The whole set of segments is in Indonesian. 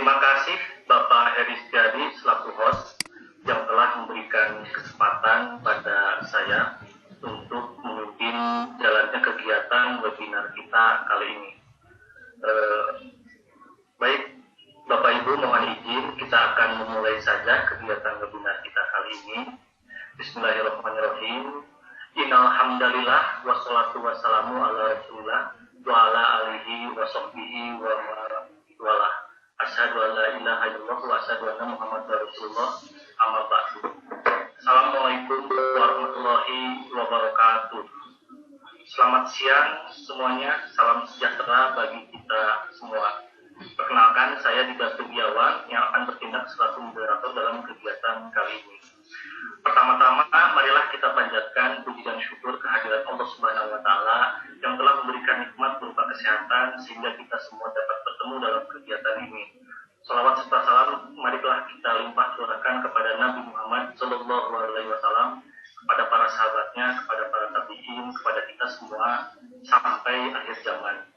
Terima kasih Bapak Heri Setiadi selaku host yang telah memberikan kesempatan pada saya untuk memimpin jalannya kegiatan webinar kita kali ini. Baik, Bapak Ibu mohon izin kita akan memulai saja kegiatan webinar kita kali ini. Bismillahirrahmanirrahim. Innal hamdalillah wassalatu wassalamu ala Rasulillah wa ala alihi wa sahbihi wa wala. Asyhadu an la ilaha illallah wa asyhadu anna Muhammadar Rasulullah. Amma ba'du. Assalamualaikum warahmatullahi wabarakatuh. Selamat siang semuanya, salam sejahtera bagi kita semua. Perkenalkan, saya Dida Sugiawan yang akan bertindak selaku moderator dalam kegiatan kali ini. Pertama-tama, marilah kita panjatkan puji dan syukur kehadirat Allah Subhanahu wa Ta'ala yang telah memberikan nikmat berupa kesehatan sehingga kita semua dapat bertemu dalam kegiatan ini. Salawat serta salam marilah kita limpah curahkan kepada Nabi Muhammad Sallallahu Alaihi Wasallam, kepada para sahabatnya, kepada para tabi'in, kepada kita semua sampai akhir zaman.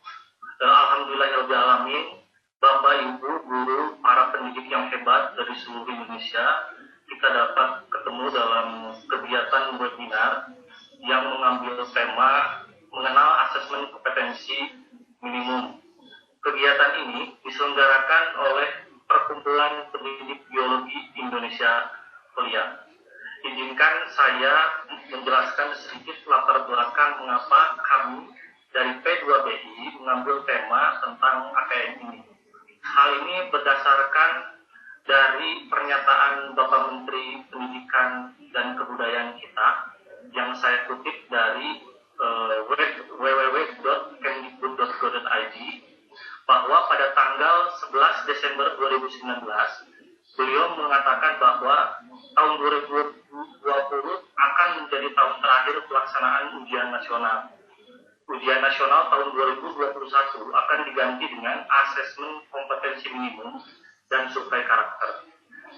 Alhamdulillahirabbil alamin. Bapak, Ibu, guru, para pendidik yang hebat dari seluruh Indonesia, kita dapat ketemu dalam kegiatan webinar yang mengambil tema mengenal asesmen kompetensi minimum. Kegiatan ini diselenggarakan oleh Perkumpulan Pendidik Biologi Indonesia Kuliah. Izinkan saya menjelaskan sedikit latar belakang mengapa kami dari P2BI mengambil tema tentang AKM ini. Hal ini berdasarkan dari pernyataan Bapak Menteri Pendidikan dan Kebudayaan kita yang saya kutip dari www.kemdikbud.go.id bahwa pada tanggal 11 Desember 2019 beliau mengatakan bahwa tahun 2020 akan menjadi tahun terakhir pelaksanaan ujian nasional. Ujian nasional tahun 2021 akan diganti dengan asesmen kompetensi minimum dan survei karakter.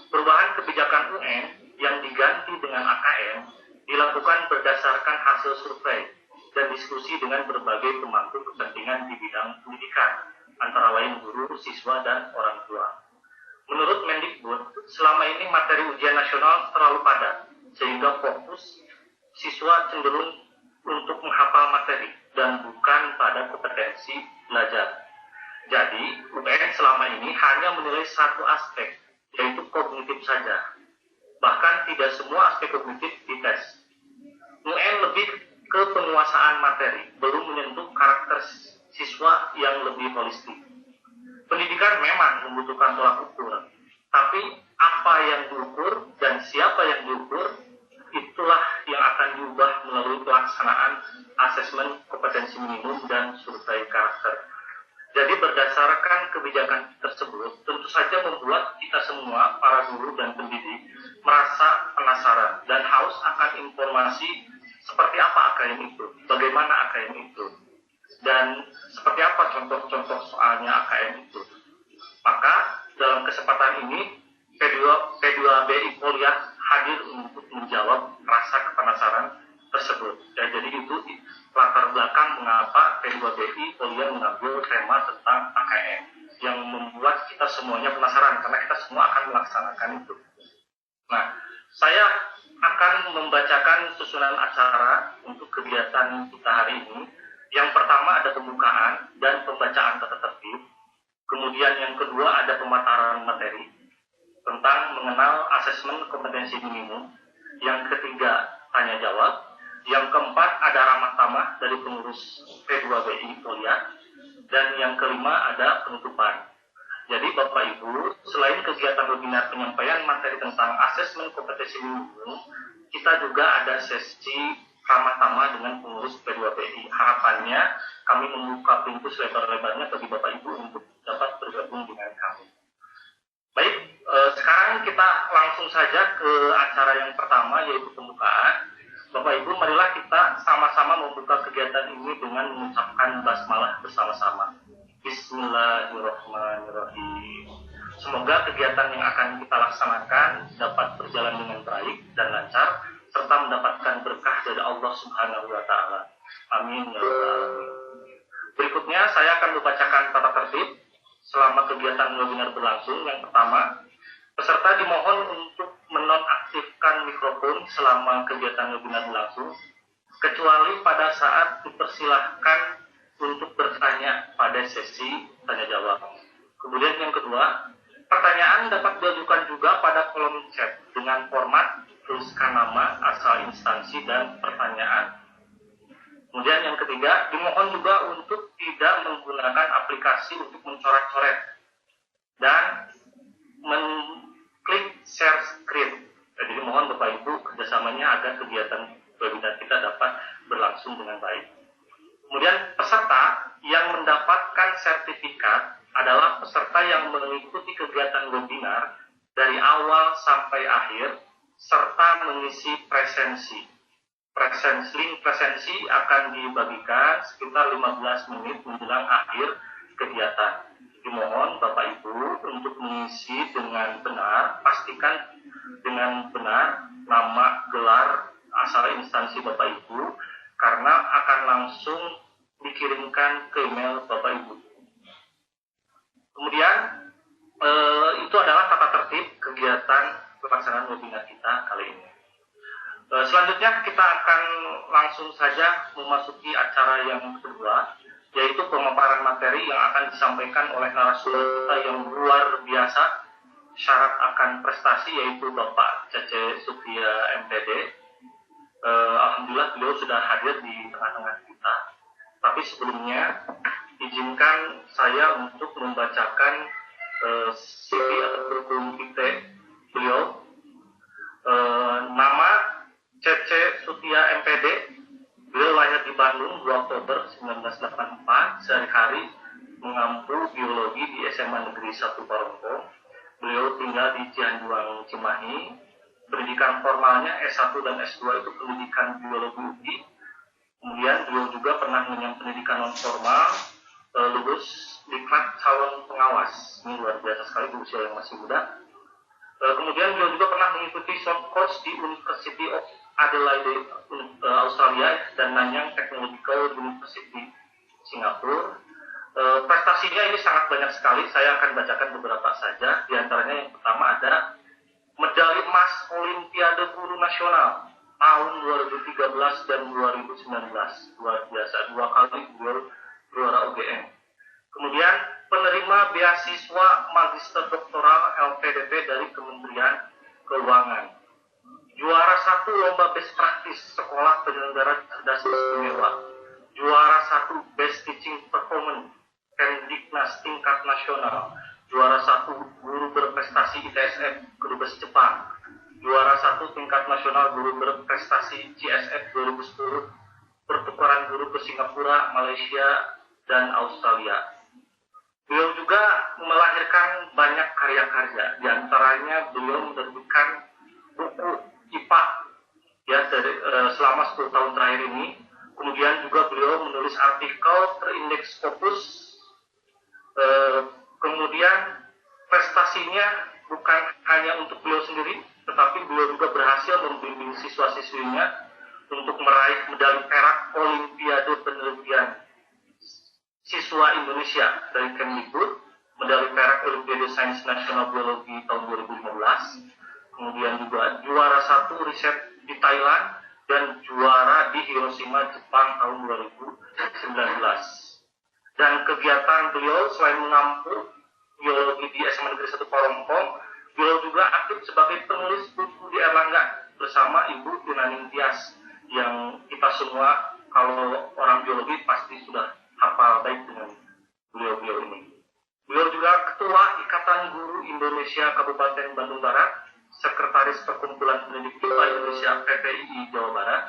Perubahan kebijakan UN yang diganti dengan AKM dilakukan berdasarkan hasil survei dan diskusi dengan berbagai pemangku kepentingan di bidang pendidikan, antara lain guru, siswa, dan orang tua. Menurut Mendikbud, selama ini materi ujian nasional terlalu padat, sehingga fokus siswa cenderung untuk menghafal materi dan bukan pada kompetensi belajar. Jadi, UN selama ini hanya menilai satu aspek, yaitu kognitif saja. Bahkan tidak semua aspek kognitif dites. UN lebih ke penguasaan materi, belum menyentuh karakter siswa yang lebih holistik. Pendidikan memang membutuhkan tolak ukur, tapi apa yang diukur dan siapa yang diukur, itulah yang akan diubah melalui pelaksanaan asesmen kompetensi minimum dan survei karakter. Jadi berdasarkan kebijakan tersebut, tentu saja membuat kita semua, para guru dan pendidik, merasa penasaran dan haus akan informasi seperti apa AKM itu, bagaimana AKM itu, dan seperti apa contoh-contoh soalnya AKM itu. Maka dalam kesempatan ini P2BI Kuliah hadir untuk menjawab rasa kepenasaran tersebut. Ya, jadi itu latar belakang mengapa P2BI Kuliah mengambil tema tentang AKM yang membuat kita semuanya penasaran karena kita semua akan melaksanakan itu. Nah, saya akan membacakan susunan acara untuk kegiatan kita hari ini. Yang pertama ada pembukaan dan pembacaan tata tertib. Kemudian yang kedua ada pemaparan materi tentang mengenal asesmen kompetensi minimum. Yang ketiga tanya jawab. Yang keempat ada ramah tamah dari pengurus P2BI Kuliah. Dan yang kelima ada penutupan. Jadi Bapak Ibu, selain kegiatan webinar penyampaian materi tentang asesmen kompetensi minimum, kita juga ada sesi ramah tamah dengan pengurus P2BI. Harapannya kami membuka pintu selebar-lebarnya bagi Bapak Ibu untuk dapat bergabung dengan kami. Baik, sekarang kita langsung saja ke acara yang pertama, yaitu pembukaan. Bapak Ibu, marilah kita sama-sama membuka kegiatan ini dengan mengucapkan basmalah bersama-sama. Bismillahirrahmanirrahim. Semoga kegiatan yang akan kita laksanakan dapat berjalan dengan baik dan lancar, serta mendapatkan berkah dari Allah Subhanahu wa Ta'ala. Amin ya rabbal alamin. Berikutnya saya akan membacakan tata tertib selama kegiatan webinar berlangsung. Yang pertama, peserta dimohon untuk menonaktifkan mikrofon selama kegiatan webinar berlangsung, kecuali pada saat dipersilahkan untuk bertanya pada sesi tanya jawab. Kemudian yang kedua, pertanyaan dapat diajukan juga pada kolom chat dengan format tuliskan nama, asal instansi, dan pertanyaan. Kemudian yang ketiga, dimohon juga untuk tidak menggunakan aplikasi untuk mencoret-coret dan mengklik share screen. Jadi mohon Bapak Ibu kerjasamanya agar kegiatan webinar kita dapat berlangsung dengan baik. Kemudian peserta yang mendapatkan sertifikat adalah peserta yang mengikuti kegiatan webinar dari awal sampai akhir serta mengisi presensi. Link presensi akan dibagikan sekitar 15 menit menjelang akhir kegiatan. Dimohon Bapak Ibu untuk mengisi dengan benar, pastikan dengan benar nama, gelar, asal instansi Bapak Ibu, karena akan langsung dikirimkan ke email Bapak Ibu. Kemudian itu adalah tata tertib kegiatan pelaksanaan webinar kita kali ini. Selanjutnya kita akan langsung saja memasuki acara yang kedua, yaitu pemaparan materi yang akan disampaikan oleh narasumber kita yang luar biasa, syarat akan prestasi, yaitu Bapak Cece Sutia MPD. Alhamdulillah beliau sudah hadir di tengah-tengah kita. Tapi sebelumnya izinkan saya untuk membacakan CV atau kurikulum beliau. Nama Cece Sutia MPD. Beliau lahir di Bandung 2 Oktober 1984, sehari-hari mengampu biologi di SMA Negeri 1 Parongpong. Beliau tinggal di Cianjuang, Cimahi. Pendidikan formalnya S1 dan S2 itu pendidikan biologi UI. Kemudian beliau juga pernah mengenyam pendidikan non formal, lulus diklat calon pengawas. Ini luar biasa sekali di usia yang masih muda. Kemudian beliau juga pernah mengikuti short course di University of Adelaide, Australia, dan Nanyang Technological University, Singapura. Prestasinya ini sangat banyak sekali. Saya akan bacakan beberapa saja. Di antaranya yang pertama ada medali emas Olimpiade Guru Nasional tahun 2013 dan 2019. Luar biasa, 2 kali beliau juara UGM. Kemudian penerima beasiswa Magister Doktoral LPDP dari Kementerian Keuangan. Juara 1 lomba best practice sekolah penyelenggara cerdas istimewa. Juara 1 best teaching performance Kemdiknas tingkat nasional. Juara 1 guru berprestasi ITSF Kedubes Jepang. Juara 1 tingkat nasional guru berprestasi CSF 2010 pertukaran guru ke Singapura, Malaysia, dan Australia. Beliau juga melahirkan banyak karya-karya. Di antaranya beliau menerbitkan buku IPA ya selama 10 tahun terakhir ini. Kemudian juga beliau menulis artikel terindeks Scopus. Kemudian prestasinya bukan hanya untuk beliau sendiri, tetapi beliau juga berhasil membimbing siswa-siswinya untuk meraih medali perak Olimpiade Penelitian Siswa Indonesia dari Kemdikbud, medali perak Olimpiade Sains Nasional Biologi tahun 2015, kemudian juga juara 1 riset di Thailand, dan juara di Hiroshima, Jepang tahun 2019. Dan kegiatan beliau selain mengampu biologi di SMA Negeri 1 Parongpong, beliau juga aktif sebagai penulis buku di Erlangga bersama Ibu Yunaning Tias, yang kita semua kalau orang biologi pasti sudah hafal baik dengan beliau ini. Beliau juga Ketua Ikatan Guru Indonesia Kabupaten Bandung Barat, Sekretaris Perkumpulan Pendidik IPA Indonesia PPII Jawa Barat,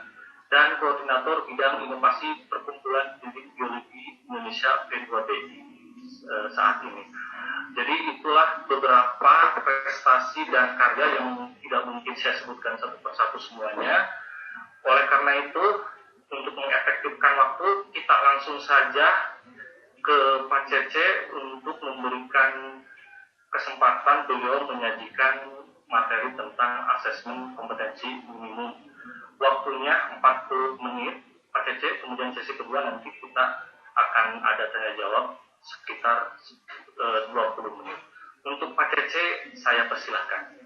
dan Koordinator Bidang Inovasi Perkumpulan Pendidik Biologi Indonesia P2BI saat ini. Jadi itulah beberapa prestasi dan karya yang tidak mungkin saya sebutkan satu persatu semuanya. Oleh karena itu, untuk mengefektifkan waktu, kita langsung saja ke Pak Cece untuk memberikan kesempatan beliau menyajikan materi tentang asesmen kompetensi minimum. Waktunya 40 menit, Pak Cece, kemudian sesi kedua nanti kita akan ada tanya jawab sekitar 20 menit. Untuk paket C, saya persilahkan.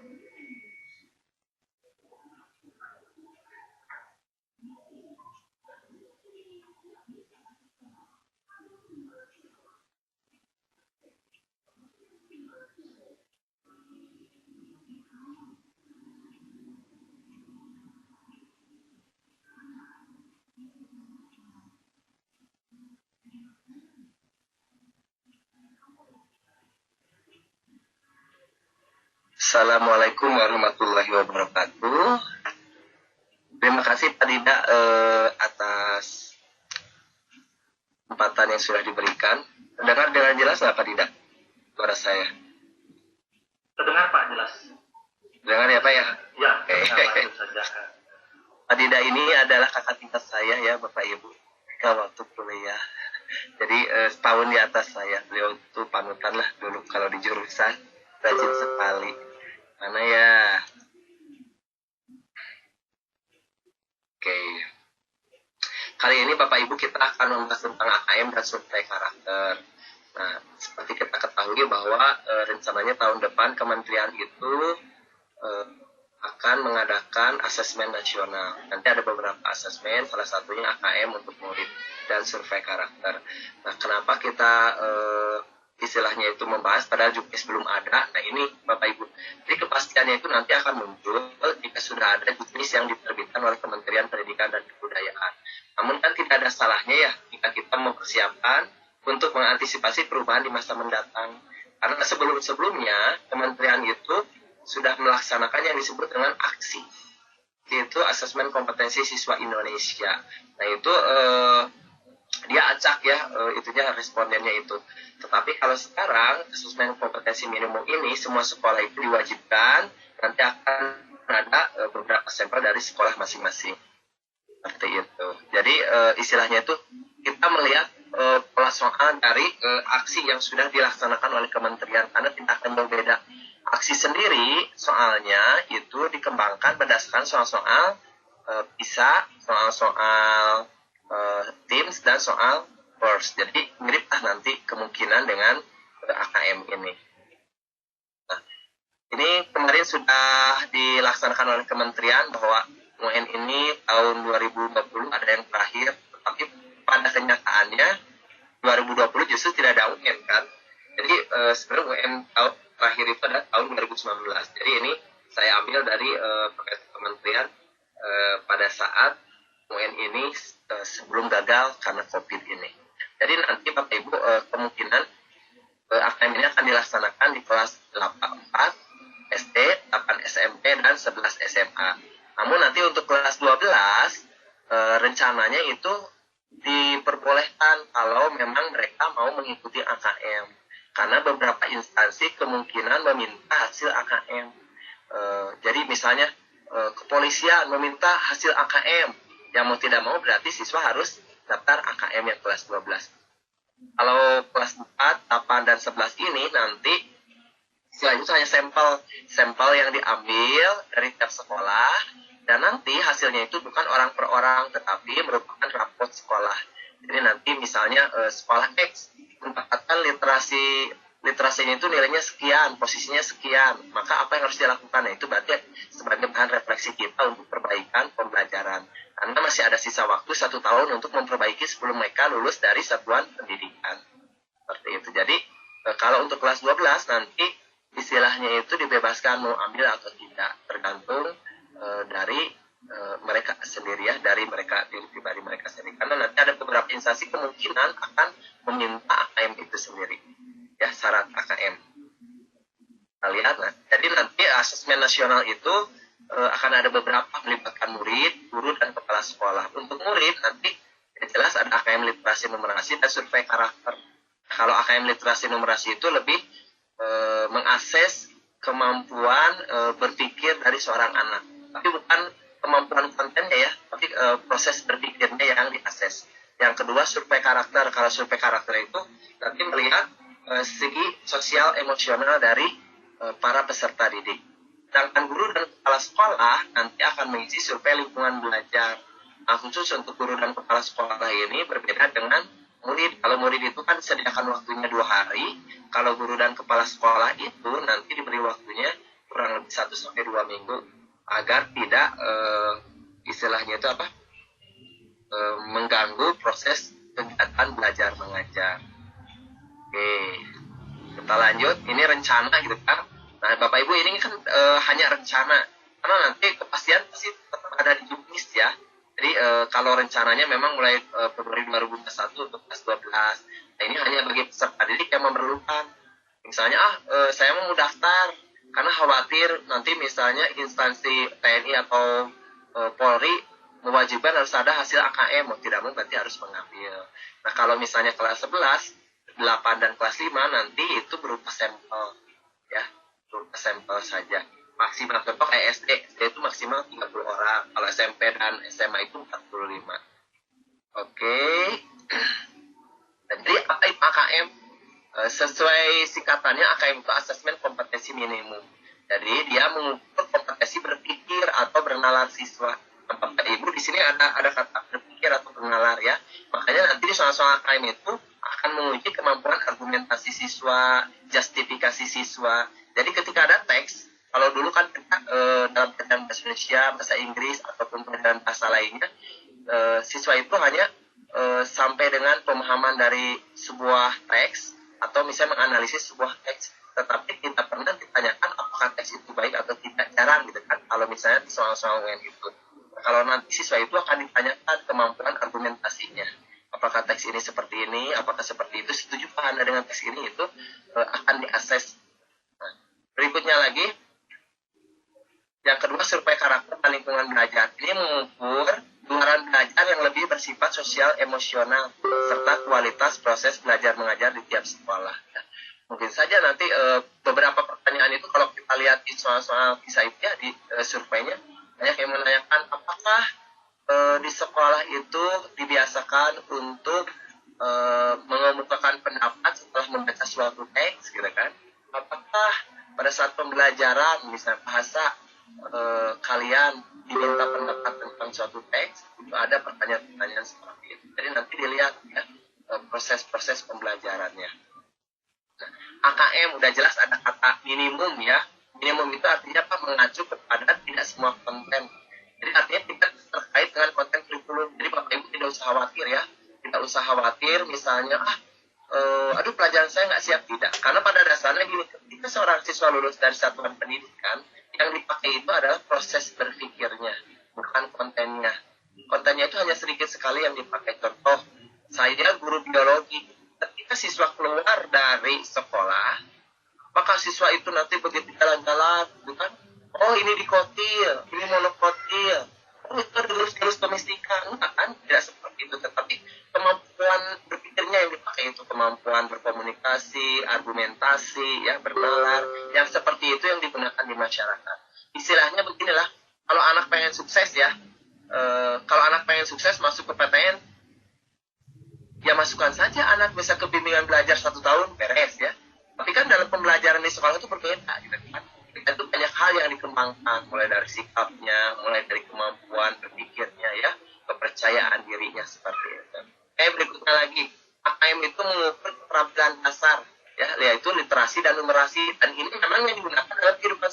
Assalamualaikum warahmatullahi wabarakatuh. Terima kasih Pak Dida atas kesempatan yang sudah diberikan. Dengar dengan jelas nggak Pak Dida suara saya? Terdengar Pak, jelas. Dengar ya Pak ya? Ya, lanjut saja. Pak Dida ini adalah kakak tingkat saya ya Bapak Ibu. Waktu kuliah. Jadi setahun di atas saya. Beliau itu panutan lah dulu kalau di jurusan. Rajin sekali. Mana ya? Oke. Kali ini Bapak Ibu kita akan membahas tentang AKM dan survei karakter. Nah, seperti kita ketahui bahwa rencananya tahun depan kementerian itu akan mengadakan asesmen nasional. Nanti ada beberapa asesmen, salah satunya AKM untuk murid dan survei karakter. Nah, kenapa kita istilahnya itu membahas padahal juga belum ada. Nah ini Bapak Ibu, jadi kepastiannya itu nanti akan muncul jika sudah ada jenis yang diterbitkan oleh Kementerian Pendidikan dan Kebudayaan. Namun kan tidak ada salahnya ya jika kita mempersiapkan untuk mengantisipasi perubahan di masa mendatang. Karena sebelum-sebelumnya kementerian itu sudah melaksanakan yang disebut dengan aksi, yaitu asesmen kompetensi siswa Indonesia. Nah itu dia acak ya itunya respondennya itu. Tetapi kalau sekarang asesmen kompetensi minimum ini semua sekolah itu diwajibkan, nanti akan ada beberapa sampel dari sekolah masing-masing seperti itu. Jadi istilahnya itu kita melihat pola soal dari aksi yang sudah dilaksanakan oleh kementerian, karena tidak akan berbeda. Aksi sendiri soalnya itu dikembangkan berdasarkan soal-soal PISA, soal-soal Teams dan soal course. Jadi mirip nanti kemungkinan dengan AKM ini. Nah, ini kemarin sudah dilaksanakan oleh kementerian bahwa UN ini tahun 2020 ada yang terakhir, tetapi pada kenyataannya 2020 justru tidak ada UN kan. Jadi sebenarnya UN tahun terakhir itu adalah tahun 2019. Jadi ini saya ambil dari kementerian pada saat UN ini sebelum gagal karena COVID ini. Jadi nanti Bapak Ibu kemungkinan AKM ini akan dilaksanakan di kelas 4 SD, 8 SMP, dan 11 SMA. Namun nanti untuk kelas 12 rencananya itu diperbolehkan kalau memang mereka mau mengikuti AKM. Karena beberapa instansi kemungkinan meminta hasil AKM. Jadi misalnya kepolisian meminta hasil AKM. Yang mau tidak mau berarti siswa harus daftar AKM yang kelas 12. Kalau kelas 4, 8, dan 11 ini nanti selain itu hanya sampel yang diambil dari tiap sekolah, dan nanti hasilnya itu bukan orang per orang tetapi merupakan raport sekolah. Jadi nanti misalnya sekolah X mendapatkan literasinya itu nilainya sekian, posisinya sekian, maka apa yang harus dilakukan? Nah, itu berarti sebagai bahan refleksi kita untuk perbaikan pembelajaran. Karena masih ada sisa waktu 1 tahun untuk memperbaiki sebelum mereka lulus dari satuan pendidikan. Seperti itu. Jadi kalau untuk kelas 12 nanti istilahnya itu dibebaskan mau ambil atau tidak, tergantung dari mereka sendiri ya, dari mereka diri pribadi mereka sendiri. Karena nanti ada beberapa instansi kemungkinan akan meminta AKM itu sendiri. Ya, syarat AKM. Kita lihat, nah, jadi nanti asesmen nasional itu akan ada beberapa melibatkan murid, guru, dan kepala sekolah. Untuk murid nanti jelas ada AKM literasi numerasi dan survei karakter. Kalau AKM literasi numerasi itu lebih mengakses kemampuan berpikir dari seorang anak. Tapi bukan kemampuan kontennya ya, tapi proses berpikirnya yang diakses. Yang kedua survei karakter. Kalau survei karakter itu nanti melihat segi sosial emosional dari para peserta didik. Sedangkan guru dan kepala sekolah nanti akan mengisi survei lingkungan belajar. Nah, khusus untuk guru dan kepala sekolah ini berbeda dengan murid. Kalau murid itu kan disediakan waktunya 2 hari. Kalau guru dan kepala sekolah itu nanti diberi waktunya kurang lebih 1 sampai 2 minggu agar tidak istilahnya itu apa mengganggu proses kegiatan belajar mengajar. Oke, kita lanjut. Ini rencana gitu kan. Nah, Bapak Ibu ini kan hanya rencana karena nanti kepastian pasti tetap ada di juknis ya. Jadi kalau rencananya memang mulai Februari 2021 untuk kelas 12. Nah, ini hanya bagi peserta didik yang memerlukan. Misalnya saya mau daftar karena khawatir nanti misalnya instansi TNI atau Polri mewajibkan harus ada hasil AKM, mau tidak mau berarti harus mengambil. Nah, kalau misalnya kelas 11, 8 dan kelas 5 nanti itu berupa sampel ya, berupa sampel saja. Maksimal contoh kayak SD itu maksimal 30 orang, kalau SMP dan SMA itu 45. Oke. Jadi apa itu AKM? Sesuai singkatannya AKM itu asesmen kompetensi minimum. Jadi dia mengukur kompetensi berpikir atau bernalar siswa. Bapak Ibu di sini ada kata berpikir atau bernalar ya. Makanya nanti di soal-soal AKM itu akan menguji kemampuan argumentasi siswa, justifikasi siswa. Jadi ketika ada teks, kalau dulu kan kita dalam pelajaran bahasa Indonesia, bahasa Inggris ataupun pelajaran bahasa lainnya, siswa itu hanya sampai dengan pemahaman dari sebuah teks atau misalnya menganalisis sebuah teks, tetapi tidak pernah ditanyakan apakah teks itu baik atau tidak, jarang gitu kan. Kalau misalnya di soal-soal UN itu. Kalau nanti siswa itu akan ditanyakan kemampuan argumentasinya. Apakah teks ini seperti ini, apakah seperti itu, setuju Anda dengan teks ini, itu akan diakses. Nah, berikutnya lagi, yang kedua survei karakter dan lingkungan belajar. Ini mengukur luaran belajar yang lebih bersifat sosial emosional, serta kualitas proses belajar mengajar di tiap sekolah. Nah, mungkin saja nanti beberapa pertanyaan itu kalau kita lihat di soal-soal kisah itu ya, di surveinya, banyak yang menanyakan apakah di sekolah itu dibiasakan untuk mengemukakan pendapat setelah membaca suatu teks, gitu kan? Apakah pada saat pembelajaran misalnya bahasa kalian diminta pendapat tentang suatu teks, itu ada pertanyaan-pertanyaan seperti itu. Jadi nanti dilihat ya proses-proses pembelajarannya. Nah, AKM udah jelas ada kata minimum ya. Minimum itu artinya apa? Mengacu kepada tidak semua konten. Jadi artinya tidak terkait dengan konten kurikulum. Jadi Bapak Ibu tidak usah khawatir ya. Tidak usah khawatir misalnya aduh pelajaran saya nggak siap, tidak. Karena pada dasarnya gini, ketika seorang siswa lulus dari satuan pendidikan, yang dipakai itu adalah proses berpikirnya, bukan kontennya. Kontennya itu hanya sedikit sekali yang dipakai. Contoh, saya guru biologi. Ketika siswa keluar dari sekolah, maka siswa itu nanti begitu jalan-jalan, bukan? Oh ini dikotil, ini monokotil, oh itu ada garis domestika, enggak kan? Tidak seperti itu, tetapi kemampuan berpikirnya yang dipakai itu, kemampuan berkomunikasi, argumentasi, ya bernalar, yang seperti itu yang digunakan di masyarakat. Istilahnya beginilah, kalau anak pengen sukses ya, kalau anak pengen sukses masuk ke PTN, ya masukkan saja anak bisa ke bimbingan belajar 1 tahun, beres ya. Tapi kan dalam pembelajaran di sekolah itu berbeda, gitu kan. Itu banyak hal yang dikembangkan, mulai dari sikapnya, mulai dari kemampuan berpikirnya, ya, kepercayaan dirinya seperti itu. Berikutnya lagi, AKM itu mengukur keterampilan dasar, ya, yaitu literasi dan numerasi, dan ini memang yang digunakan dalam kehidupan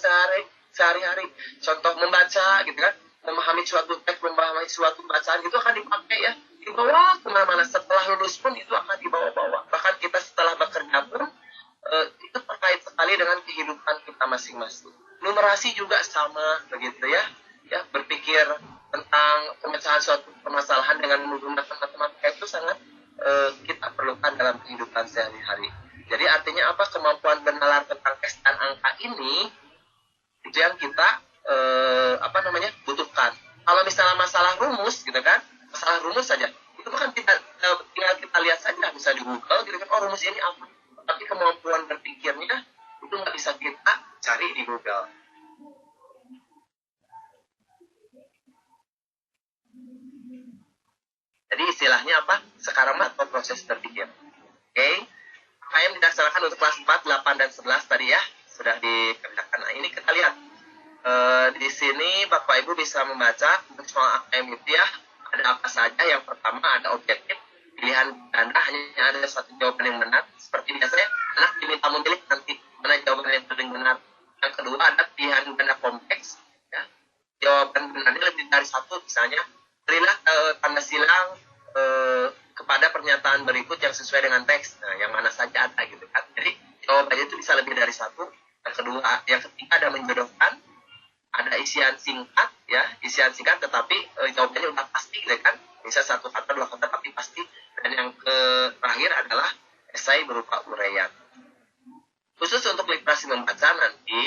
sehari-hari. Contoh membaca, gitu kan, memahami suatu teks, memahami suatu bacaan itu akan dipakai ya, dibawa kemana-mana. Setelah lulus pun itu akan dibawa-bawa. Bahkan kita setelah bekerja pun itu terkait sekali dengan kehidupan kita masing-masing. Numerasi juga sama begitu ya. Ya, berpikir tentang pemecahan suatu permasalahan dengan menggunakan matematika itu sangat kita perlukan dalam kehidupan sehari-hari. Jadi artinya apa? Kemampuan bernalar tentang teks dan angka ini itu yang kita butuhkan. Kalau misalnya masalah rumus gitu kan, masalah rumus saja itu kan tinggal kita lihat saja, bisa di Google gitu kan, oh rumus ini apa. Tapi kemampuan berpikirnya itu nggak bisa kita cari di Google. Jadi istilahnya apa? Sekarang atau proses berpikir. Oke. AKM dilaksanakan untuk kelas 4, 8, dan 11 tadi ya. Sudah dikerjakan. Nah, ini kita lihat. Di sini Bapak Ibu bisa membaca untuk soal AKM itu ya. Ada apa saja? Yang pertama ada objektif. pilihan ganda hanya ada satu jawaban yang benar. Seperti biasanya anak diminta memilih nanti mana jawaban yang paling benar. Yang kedua ada pilihan ganda kompleks, ya. Jawaban benarnya lebih dari satu, misalnya berilah tanda silang kepada pernyataan berikut yang sesuai dengan teks. Nah, yang mana saja ada gitu kan. Jadi jawabannya itu bisa lebih dari satu. Yang ketiga ada menjodohkan, ada isian singkat, ya, isian singkat tetapi jawabannya udah pasti gitu kan. Bisa satu kata, dua kata tapi pasti. Dan yang terakhir adalah esai berupa uraian. Khusus untuk literasi membaca nanti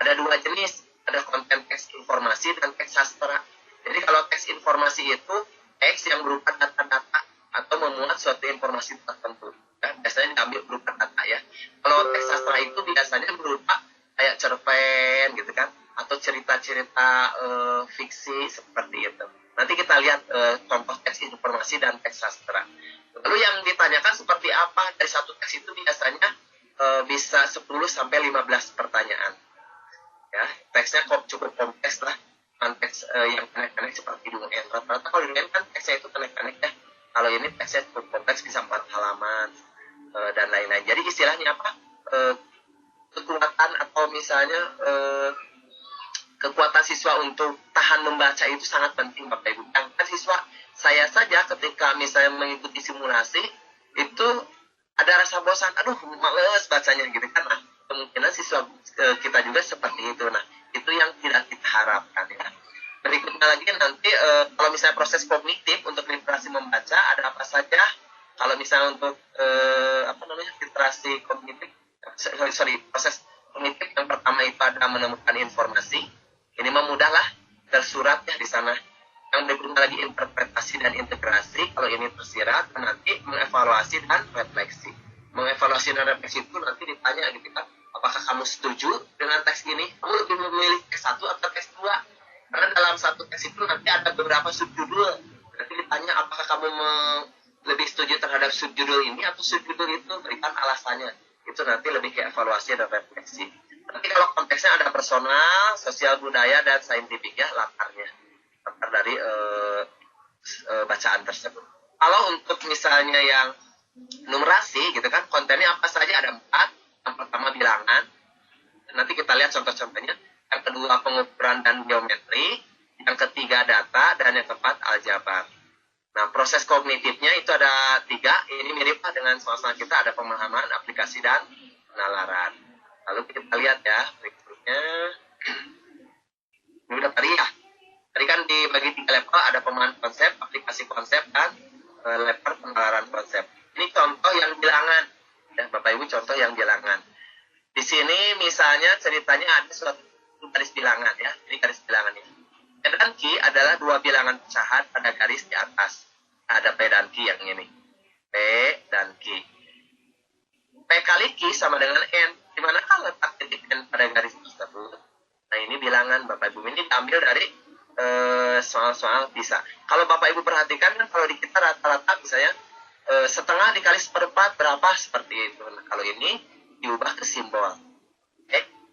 ada dua jenis, ada konten teks informasi dan teks sastra. Jadi kalau teks informasi itu teks yang berupa data-data atau memuat suatu informasi tertentu, ya, biasanya diambil berupa data ya. Kalau teks sastra itu biasanya berupa kayak cerpen gitu kan, atau cerita-cerita fiksi seperti itu. Nanti kita lihat contoh teks informasi dan teks sastra. Lalu yang ditanyakan seperti apa? Dari satu teks itu biasanya bisa 10 sampai 15 pertanyaan. Ya, teksnya cukup kompleks lah. Teks yang pendek-pendek seperti di UN. Rata-rata kalau di UN kan teksnya itu pendek-pendek ya. Kalau ini teksnya cukup kompleks, bisa 4 halaman dan lain-lain. Jadi istilahnya apa? Kekuatan atau misalnya kekuatan siswa untuk tahan membaca itu sangat penting Bapak Ibu. Kan siswa saya saja ketika misalnya mengikuti simulasi itu ada rasa bosan, aduh males bacanya gitu kan. Nah, kemungkinan siswa kita juga seperti itu. Nah, itu yang tidak kita harapkan ya. Berikutnya lagi nanti kalau misalnya proses kognitif untuk literasi membaca ada apa saja? Kalau misalnya untuk literasi kognitif, proses kognitif yang pertama itu ada menemukan informasi. Ini mah mudah lah, tersurat ya di sana. Yang berikutnya lagi interpretasi dan integrasi. Kalau ini tersirat, nanti mengevaluasi dan refleksi. Mengevaluasi dan refleksi itu nanti ditanya gitu kan, apakah kamu setuju dengan teks ini? Kamu lebih memilih teks 1 atau teks 2? Karena dalam satu teks itu nanti ada beberapa subjudul. Nanti ditanya apakah kamu lebih setuju terhadap subjudul ini atau subjudul itu, berikan alasannya. Itu nanti lebih ke evaluasi dan refleksi. Nanti kalau konteksnya ada personal, sosial budaya, dan saintifik ya, latar dari bacaan tersebut. Kalau untuk misalnya yang numerasi gitu kan, kontennya apa saja ada 4. Yang pertama bilangan, nanti kita lihat contoh-contohnya. Yang kedua pengukuran dan geometri, yang ketiga data, dan yang keempat aljabar. Nah, proses kognitifnya itu ada 3. Ini mirip dengan soal-soal kita, ada pemahaman, aplikasi, dan penalaran. Lalu kita lihat ya berikutnya. Ini udah tadi ya. Tadi kan dibagi 3 level, ada pemahaman konsep, aplikasi konsep, dan level penalaran konsep. Ini contoh yang bilangan. Ya, Bapak Ibu, contoh yang bilangan. Di sini misalnya ceritanya ada suatu garis bilangan ya. Ini garis bilangan ini. P dan Q adalah 2 bilangan pecahan pada garis di atas. Ada P dan Q yang ini. P dan Q. P kali Q sama dengan N. Di manakah letak titik N pada garis tersebut? Nah, ini bilangan Bapak Ibu. Ini diambil dari soal-soal PISA. Kalau Bapak Ibu perhatikan kan kalau di kita rata-rata misalnya setengah dikali seperempat berapa seperti itu. Nah, kalau ini diubah ke simbol.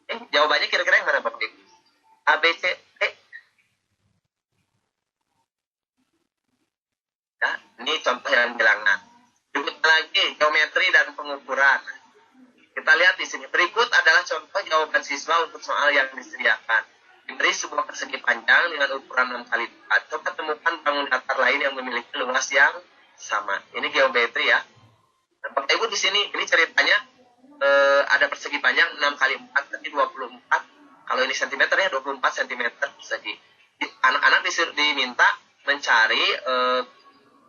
Jawabannya kira-kira yang mana Bapak Ibu? A, B, C, D. Ya, ini contoh yang bilangan. Berikut lagi geometri dan pengukuran. Kita lihat di sini. Berikut adalah contoh jawaban siswa untuk soal yang disediakan. Diberi sebuah persegi panjang dengan ukuran 6 kali 4. Coba temukan bangun datar lain yang memiliki luas yang sama. Ini geometri ya. Nah, Bapak Ibu di sini ini ceritanya ada persegi panjang 6 kali 4 berarti 24. Kalau ini sentimeter ya 24 cm persegi. Anak-anak diminta mencari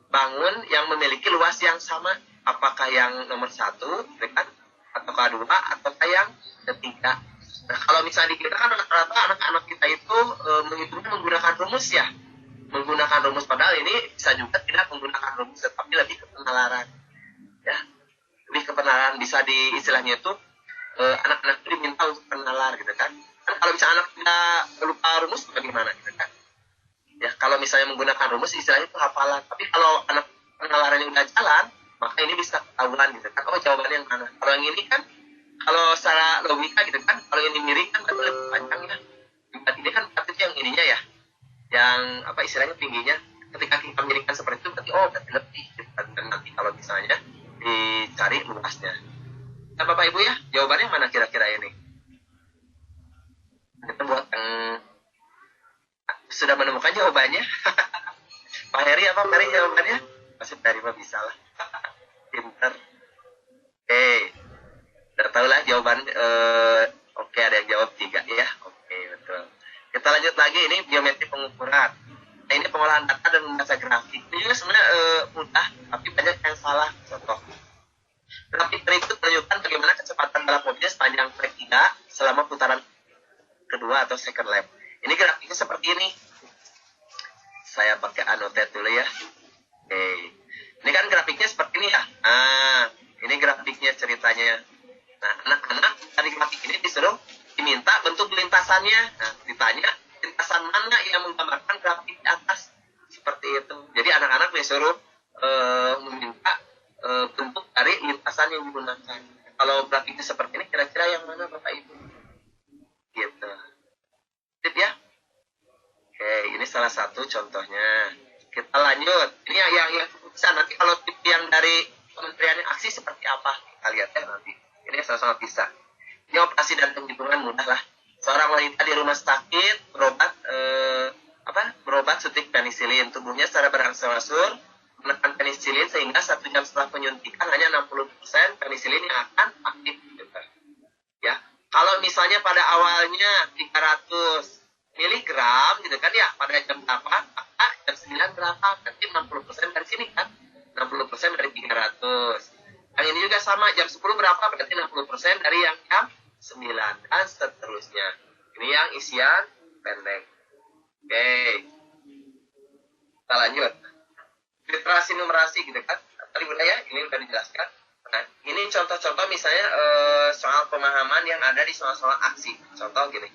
bangun yang memiliki luas yang sama. Apakah yang nomor 1 dekat, ataukah 2, ataukah yang ketiga. Nah, kalau misalnya di kita kan rata-rata anak-anak kita itu menghitungnya menggunakan rumus ya. Menggunakan rumus, padahal ini bisa juga tidak menggunakan rumus, tetapi lebih ke penalaran. Ya, lebih ke penalaran, bisa di istilahnya itu anak-anak itu diminta untuk penalar gitu kan. Kan kalau misalnya anak tidak lupa rumus bagaimana gitu kan. Ya, kalau misalnya menggunakan rumus istilahnya itu hafalan. Tapi kalau anak penalarannya udah jalan, maka ini bisa ketahuan gitu kan. Oh, jawabannya yang mana? Kalau yang ini kan kalau secara logika gitu kan, kalau ini miring kan berarti lebih panjang ya. Ini kan berarti yang ininya ya, yang apa istilahnya tingginya. Ketika kita miringkan seperti itu berarti berarti lebih gitu kan. Dan nanti Bapak Ibu ya, jawabannya mana kira-kira ini? Kita buat yang sudah menemukan jawabannya. Pak Heri apa Pak Heri jawabannya? Masih Heri mah bisa lah. Pinter. Oke. Udah tahu lah jawaban. Oke, ada yang jawab 3 ya. Oke, betul. Kita lanjut lagi, ini biometri pengukuran. Nah, ini pengolahan data dan membaca grafik. Ini juga sebenarnya mudah, tapi banyak yang salah. Contoh. Grafik berikut menunjukkan bagaimana kecepatan balap mobil sepanjang trek 3 selama putaran kedua atau second lap. Ini grafiknya seperti ini. Saya pakai annotate dulu ya. Oke. Ini kan grafiknya seperti ini ya. Nah, ini grafiknya ceritanya. Nah, anak-anak dari grafik ini disuruh diminta bentuk lintasannya. Nah, ditanya lintasan mana yang menggambarkan grafik di atas. Seperti itu. Jadi anak-anak disuruh meminta bentuk dari lintasan yang digunakan. Kalau grafiknya seperti ini, kira-kira yang mana Bapak Ibu? Gitu. Tip ya. Oke, ini salah satu contohnya. Kita lanjut. Ini yang bisa nanti kalau tip yang dari Kementerian Aksi seperti apa? Kita lihat ya nanti. Ini sama-sama bisa. Ini operasi dan penghitungan mudah lah. Seorang wanita di rumah sakit berobat suntik penisilin. Tubuhnya secara berangsur-angsur menekan penisilin sehingga 1 jam setelah penyuntikan hanya 60% penisilin yang akan aktif. Ya, kalau misalnya pada awalnya 300 miligram gitu kan ya, pada jam berapa? Jam 9 berapa? Berarti 60% dari sini kan? 60% dari 300. Yang ini juga sama, jam 10 berapa? Berarti 60% dari yang jam 9 dan seterusnya. Ini yang isian pendek. Oke. Kita lanjut. Literasi numerasi gitu kan. Tadi udah ya, ini udah dijelaskan. Nah, ini contoh-contoh misalnya soal pemahaman yang ada di soal-soal aksi. Contoh gini.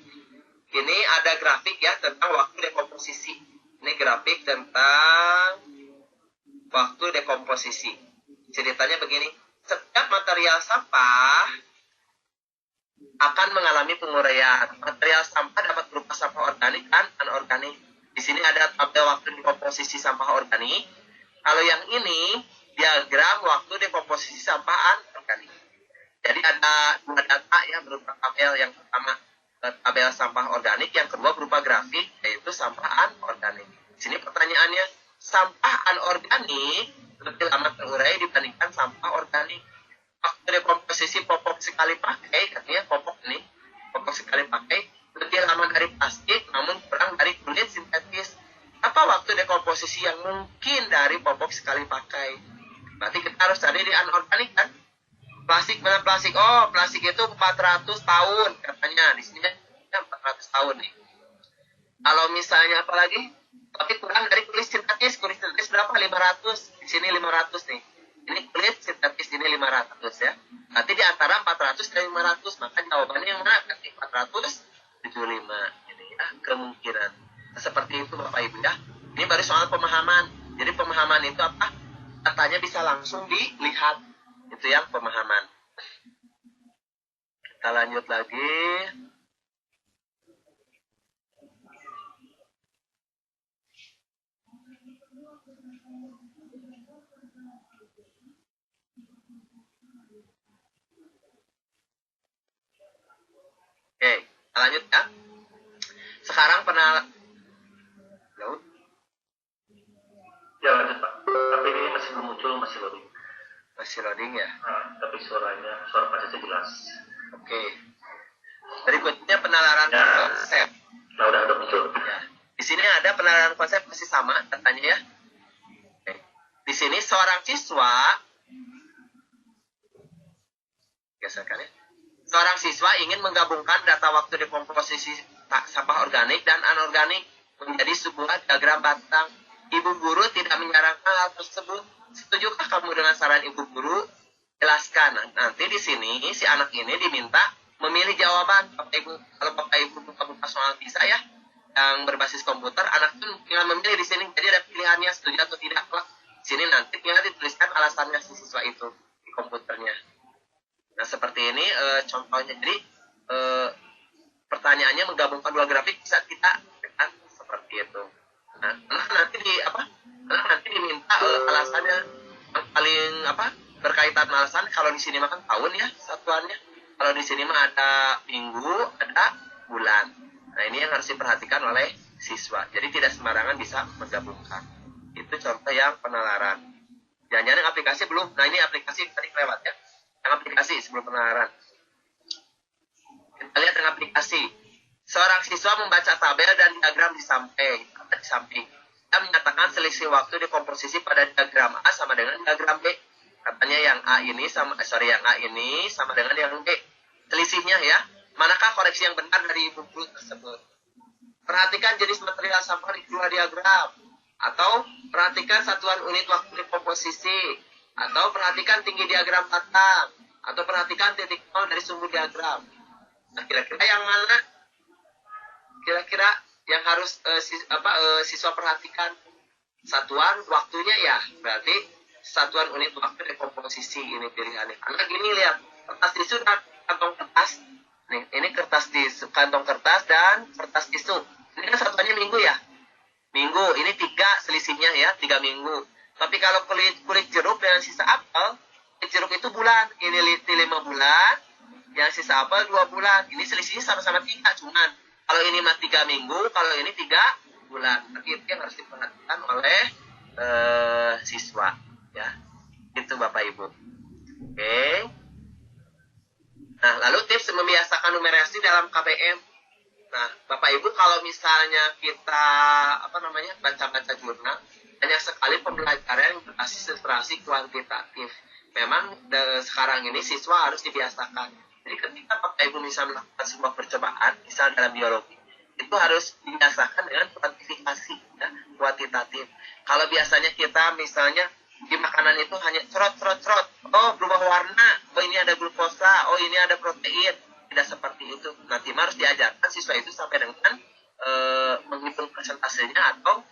Ini ada grafik ya tentang waktu dekomposisi. Ini grafik tentang waktu dekomposisi. Ceritanya begini. Setiap material sampah akan mengalami penguraian. Material sampah dapat berupa sampah organik dan anorganik. Di sini ada tabel waktu dekomposisi sampah organik. Kalau yang ini diagram waktu dekomposisi sampah anorganik. Jadi ada 2 data ya berupa tabel. Yang pertama tabel sampah organik, yang kedua berupa grafik yaitu sampah anorganik. Di sini pertanyaannya, sampah anorganik lebih lama terurai dibandingkan sampah organik. Waktu dekomposisi popok sekali pakai, katanya popok sekali pakai lebih lama dari plastik namun kurang dari kulit sintetis. Apa waktu dekomposisi yang mungkin dari popok sekali pakai? Berarti kita harus cari di anorganik kan? Plastik mana plastik? Oh, plastik itu 400 tahun katanya. Di sini 400 tahun nih. Kalau misalnya apa lagi? Tapi kurang dari kulit sintetis. Kulit sintetis berapa? 500. Di sini 500 nih. Ini kulit sintetis, ini 500 ya. Nanti di antara 400 dan 500. Maka jawabannya yang mana? Berarti 475. Ini ya, kemungkinan. Nah, seperti itu Bapak Ibu ya. Ini baru soal pemahaman. Jadi pemahaman itu apa? Datanya bisa langsung dilihat. Itu yang pemahaman. Kita lanjut lagi. Oke, kita lanjut ya. Sekarang Ya lanjut Pak. Tapi ini masih belum muncul, masih loading. Masih loading ya? Tapi suara Pak Cece jelas. Oke. Berikutnya penalaran konsep. Nah, udah muncul. Ya. Di sini ada penalaran konsep masih sama datanya ya. Oke. Di sini seorang siswa, geserkan ya. Seorang siswa ingin menggabungkan data waktu dekomposisi sampah organik dan anorganik menjadi sebuah diagram batang. Ibu guru tidak menyarankan hal tersebut. Setujukah kamu dengan saran ibu guru? Jelaskan. Nanti di sini si anak ini diminta memilih jawaban. Kalau Bapak Ibu buka soal bisa ya, yang berbasis komputer, anak itu tinggal memilih di sini. Jadi ada pilihannya setuju atau tidak. Di sini nanti tinggal dituliskan alasannya si siswa itu di komputernya. Nah seperti ini contohnya. Jadi pertanyaannya menggabungkan 2 grafik bisa kita tekan seperti itu. Nah, nanti diminta alasannya yang paling berkaitan alasan. Kalau di sini mah kan tahun ya satuannya. Kalau di sini mah ada minggu, ada bulan. Nah, ini yang harus diperhatikan oleh siswa. Jadi tidak sembarangan bisa menggabungkan. Itu contoh yang penalaran. Jangan-jangan yang aplikasi belum. Nah, ini aplikasi tadi lewat ya. Yang aplikasi sebelum penalaran. Kita lihat yang aplikasi. Seorang siswa membaca tabel dan diagram di samping. Dia menyatakan selisih waktu di komposisi pada diagram A sama dengan diagram B. Katanya yang A ini sama dengan yang B. Selisihnya ya. Manakah koreksi yang benar dari buku tersebut? Perhatikan jenis material sampel di dua diagram. Atau perhatikan satuan unit waktu di komposisi. Atau perhatikan tinggi diagram batang. Atau perhatikan titik nol dari sumbu diagram. Nah, kira-kira yang mana? Kira-kira yang harus siswa perhatikan? Satuan waktunya ya. Berarti satuan unit waktu dari komposisi ini pilihannya. Karena gini lihat, kertas tisu dan kantong kertas. Nih, ini kertas tisu, kantong kertas dan kertas tisu. Ini kan satuannya minggu ya. Minggu, ini 3 selisihnya ya, 3 minggu. Tapi kalau kulit jeruk dengan sisa apel, kulit jeruk itu bulan. Ini 5 bulan, yang sisa apel 2 bulan. Ini selisihnya sama-sama 3, cuman kalau ini mah 3 minggu, kalau ini 3 bulan. Tapi itu yang harus diperhatikan oleh siswa. Ya, itu Bapak Ibu. Oke. Nah, lalu tips membiasakan numerasi dalam KBM. Nah, Bapak Ibu kalau misalnya kita baca-baca jurnal, banyak sekali pembelajaran yang berbasis literasi kuantitatif. Memang sekarang ini siswa harus dibiasakan. Jadi ketika Bapak Ibu bisa melakukan sebuah percobaan, misalnya dalam biologi, itu harus dibiasakan dengan kuantifikasi, ya, kuantitatif. Kalau biasanya kita misalnya di makanan itu hanya cerot. Oh, berubah warna. Oh, ini ada glukosa. Oh, ini ada protein. Tidak seperti itu. Nanti harus diajarkan siswa itu sampai dengan menghitung persentasenya atau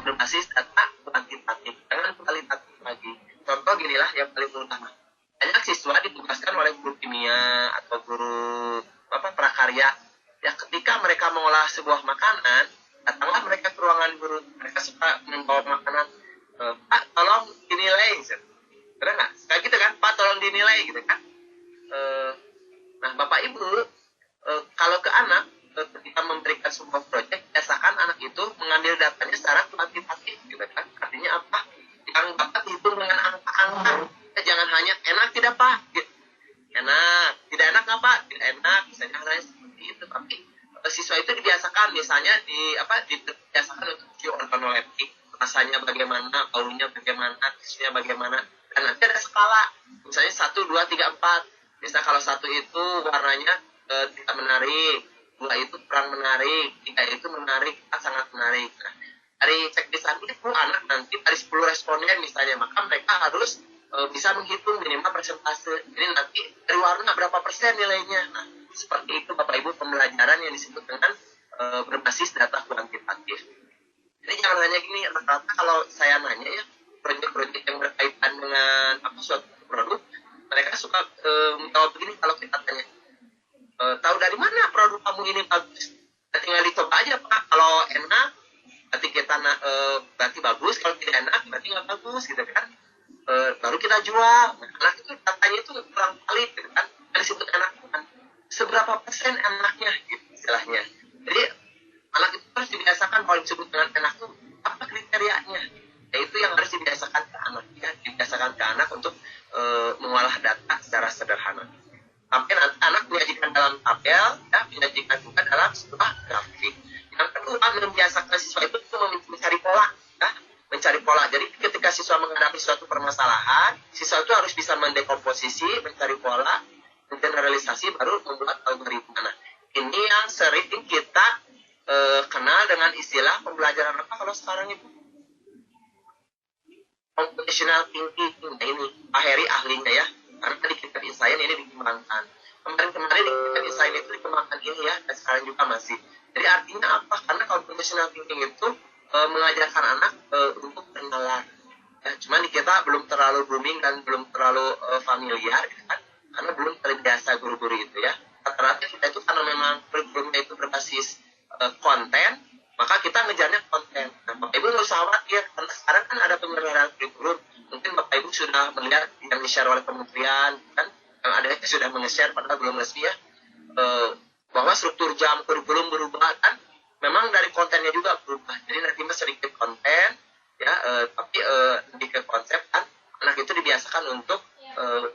berbasis data kuantitatif. Jangan kualitatif lagi. Contoh ginilah yang paling utama. Banyak siswa ditugaskan oleh guru kimia atau guru prakarya. Ya, ketika mereka mengolah sebuah makanan, datanglah mereka ke ruangan guru. Mereka suka membawa makanan. Pak, tolong dinilai. Keren nggak? Kayak gitu kan? Pak, tolong dinilai gitu kan? Nah, Bapak Ibu, kalau ke anak, ketika memberikan sebuah proyek, biasakan anak itu mengambil datanya secara kuantitatif, gitu kan? Artinya apa? Yang dapat dihitung dengan angka-angka. Jangan hanya enak tidak Pak? Gitu. Enak, tidak enak nggak Pak? Tidak enak, misalnya hanya seperti itu. Tapi siswa itu dibiasakan, misalnya dibiasakan untuk organoleptik. Rasanya bagaimana, baunya bagaimana, teksturnya bagaimana, dan nanti ada skala, misalnya 1, 2, 3, 4. Misal kalau 1 itu warnanya tidak menarik, 2 itu kurang menarik, 3 itu menarik, 4 sangat menarik. Nah, dari checklist itu anak nanti dari 10 responden misalnya, maka mereka harus bisa menghitung minimal persentase. Jadi nanti dari warna berapa persen nilainya. Nah, seperti itu Bapak Ibu pembelajaran yang disebut dengan berbasis data kuantitatif. Jadi jangan hanya gini, rata-rata kalau saya nanya ya, proyek-proyek yang berkaitan dengan suatu produk, mereka suka menjawab begini kalau kita tanya, tahu dari mana produk kamu ini bagus? Tinggal dicoba aja Pak, kalau enak, berarti kita berarti bagus, kalau tidak enak, berarti nggak bagus gitu kan. Baru kita jual. Nah, anak itu katanya itu kurang valid gitu kan, disebut enak kan. Seberapa persen enaknya gitu istilahnya. Jadi anak itu harus dibiasakan kalau disebut dengan enak itu apa kriterianya. Itu yang harus dibiasakan ke anak, ya, dibiasakan ke anak untuk mengolah data secara sederhana. Sampai nanti anak menyajikan dalam tabel, ya, menyajikan juga dalam sebuah grafik. Yang kedua, membiasakan siswa itu mencari pola, ya, mencari pola. Jadi ketika siswa menghadapi suatu permasalahan, siswa itu harus bisa mendekomposisi, mencari pola, generalisasi, baru membuat algoritma. Nah, ini yang sering kita kenal dengan istilah pembelajaran apa kalau sekarang itu? Computational thinking. Nah, ini Pak Heri ahlinya ya, karena tadi kita insight ini dikembangkan. Kemarin di kitab insight itu dikembangkan ini ya, dan sekarang juga masih. Jadi artinya apa? Karena computational thinking itu mengajarkan anak untuk bernalar. Ya, cuman di kita belum terlalu booming dan belum terlalu familiar, gitu kan? Karena belum terbiasa guru-guru itu ya. Rata-rata kita itu karena memang kurikulumnya itu berbasis konten, maka kita ngejarnya konten. Nah, Bapak Ibu nggak usah khawatir, karena sekarang kan ada penyelenggaraan kurikulum. Mungkin Bapak Ibu sudah melihat yang di-share oleh kementerian kan, yang ada yang sudah meng-share padahal belum resmi ya, bahwa struktur jam kurikulum berubah kan, memang dari kontennya juga berubah. Jadi nanti mas sedikit konten ya, tapi lebih ke konsep kan, anak itu dibiasakan untuk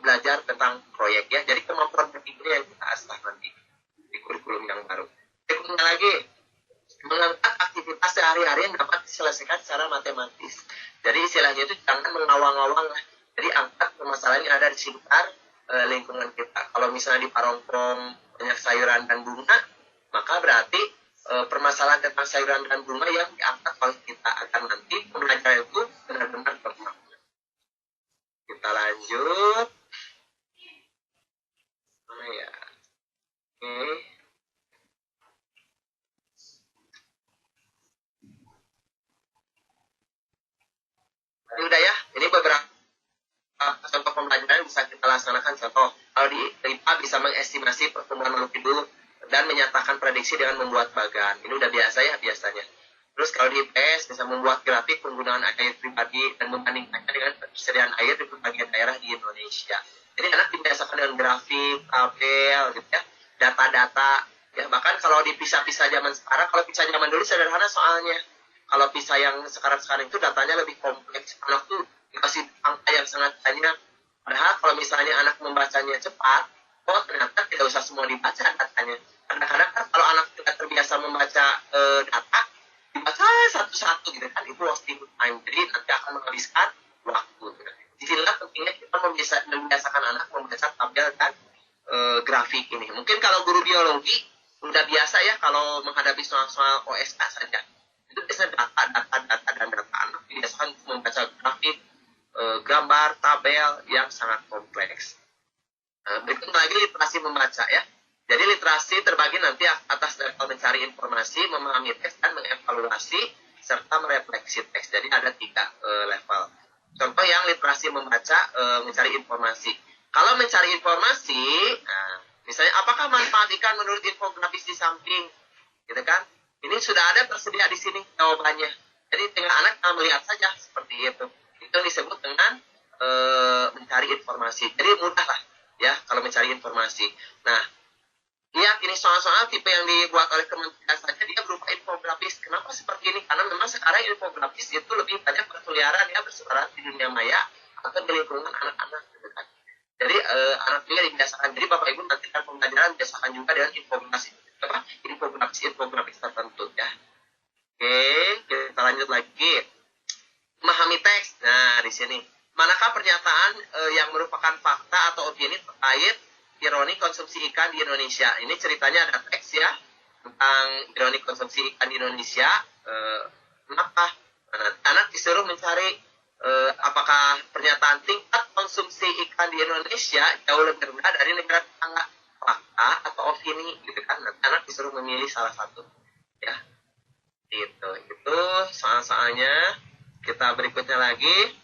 belajar tentang proyek ya. Jadi kemampuan berpikirnya yang kita asah nanti di kurikulum yang baru. Berikutnya lagi, mengangkat aktivitas sehari-hari yang dapat diselesaikan secara matematis. Jadi istilahnya itu jangan mengawang-awang lah. Jadi angkat permasalahan yang ada di sekitar lingkungan kita. Kalau misalnya di Parongpong banyak sayuran dan bunga, maka berarti permasalahan tentang sayuran dan bunga yang diangkat oleh kita akan nanti pembelajaran itu benar-benar bermakna. Kita lanjut. Mana ya? Oke. Ini udah ya. Ini beberapa contoh pembelajaran yang bisa kita laksanakan. Contoh, kalau di IPA bisa mengestimasi pertumbuhan makhluk hidup dan menyatakan prediksi dengan membuat bagan. Ini udah biasa ya biasanya. Terus kalau di IPS bisa membuat grafik penggunaan air pribadi dan membandingkannya dengan persediaan air di berbagai daerah di Indonesia. Jadi anak dibiasakan dengan grafik, tabel, gitu ya, data-data. Ya bahkan kalau di PISA-PISA zaman sekarang, kalau PISA zaman dulu sederhana soalnya. Kalau PISA yang sekarang-sekarang itu datanya lebih kompleks. Anak tuh dikasih angka yang sangat banyak. Padahal kalau misalnya anak membacanya cepat, oh ternyata tidak usah semua dibaca datanya. Kadang-kadang kan kalau anak tidak terbiasa membaca data, dibaca satu-satu gitu kan, itu wasting time. Jadi nanti akan menghabiskan waktu. Disinilah pentingnya kita membiasakan anak membaca tabel dan grafik ini. Mungkin kalau guru biologi udah biasa ya kalau menghadapi soal-soal OSK saja. Itu biasanya data dan data anak biasakan membaca grafik, gambar, tabel yang sangat kompleks. Berikut lagi literasi membaca ya. Jadi literasi terbagi nanti atas level mencari informasi, memahami teks, dan mengevaluasi serta merefleksi teks. Jadi ada 3 level. Contoh yang literasi membaca, mencari informasi. Kalau mencari informasi, misalnya apakah manfaat ikan menurut infografis di samping, gitu kan? Ini sudah ada tersedia di sini jawabannya. Jadi tinggal anak melihat saja seperti itu. Itu disebut dengan mencari informasi. Jadi mudah lah ya kalau mencari informasi. Nah, lihat ini soal-soal tipe yang dibuat oleh kementerian saja dia berupa infografis. Kenapa seperti ini? Karena memang sekarang infografis itu lebih banyak berkeliaran ya, bersebaran di dunia maya atau di lingkungan anak-anak. Gitu kan. Jadi anak juga dibiasakan. Jadi Bapak Ibu nanti kan pembelajaran biasakan juga dengan infografis tertentu ya. Oke, kita lanjut lagi. Memahami teks. Nah, di sini manakah pernyataan yang merupakan fakta atau opini terkait ironi konsumsi ikan di Indonesia? Ini ceritanya ada teks ya tentang ironi konsumsi ikan di Indonesia. Kenapa? Anak disuruh mencari apakah pernyataan tingkat konsumsi ikan di Indonesia jauh lebih rendah dari negara tetangga, fakta atau opini, gitu kan? Anak disuruh memilih salah satu, ya. Itu soal-soalnya. Kita berikutnya lagi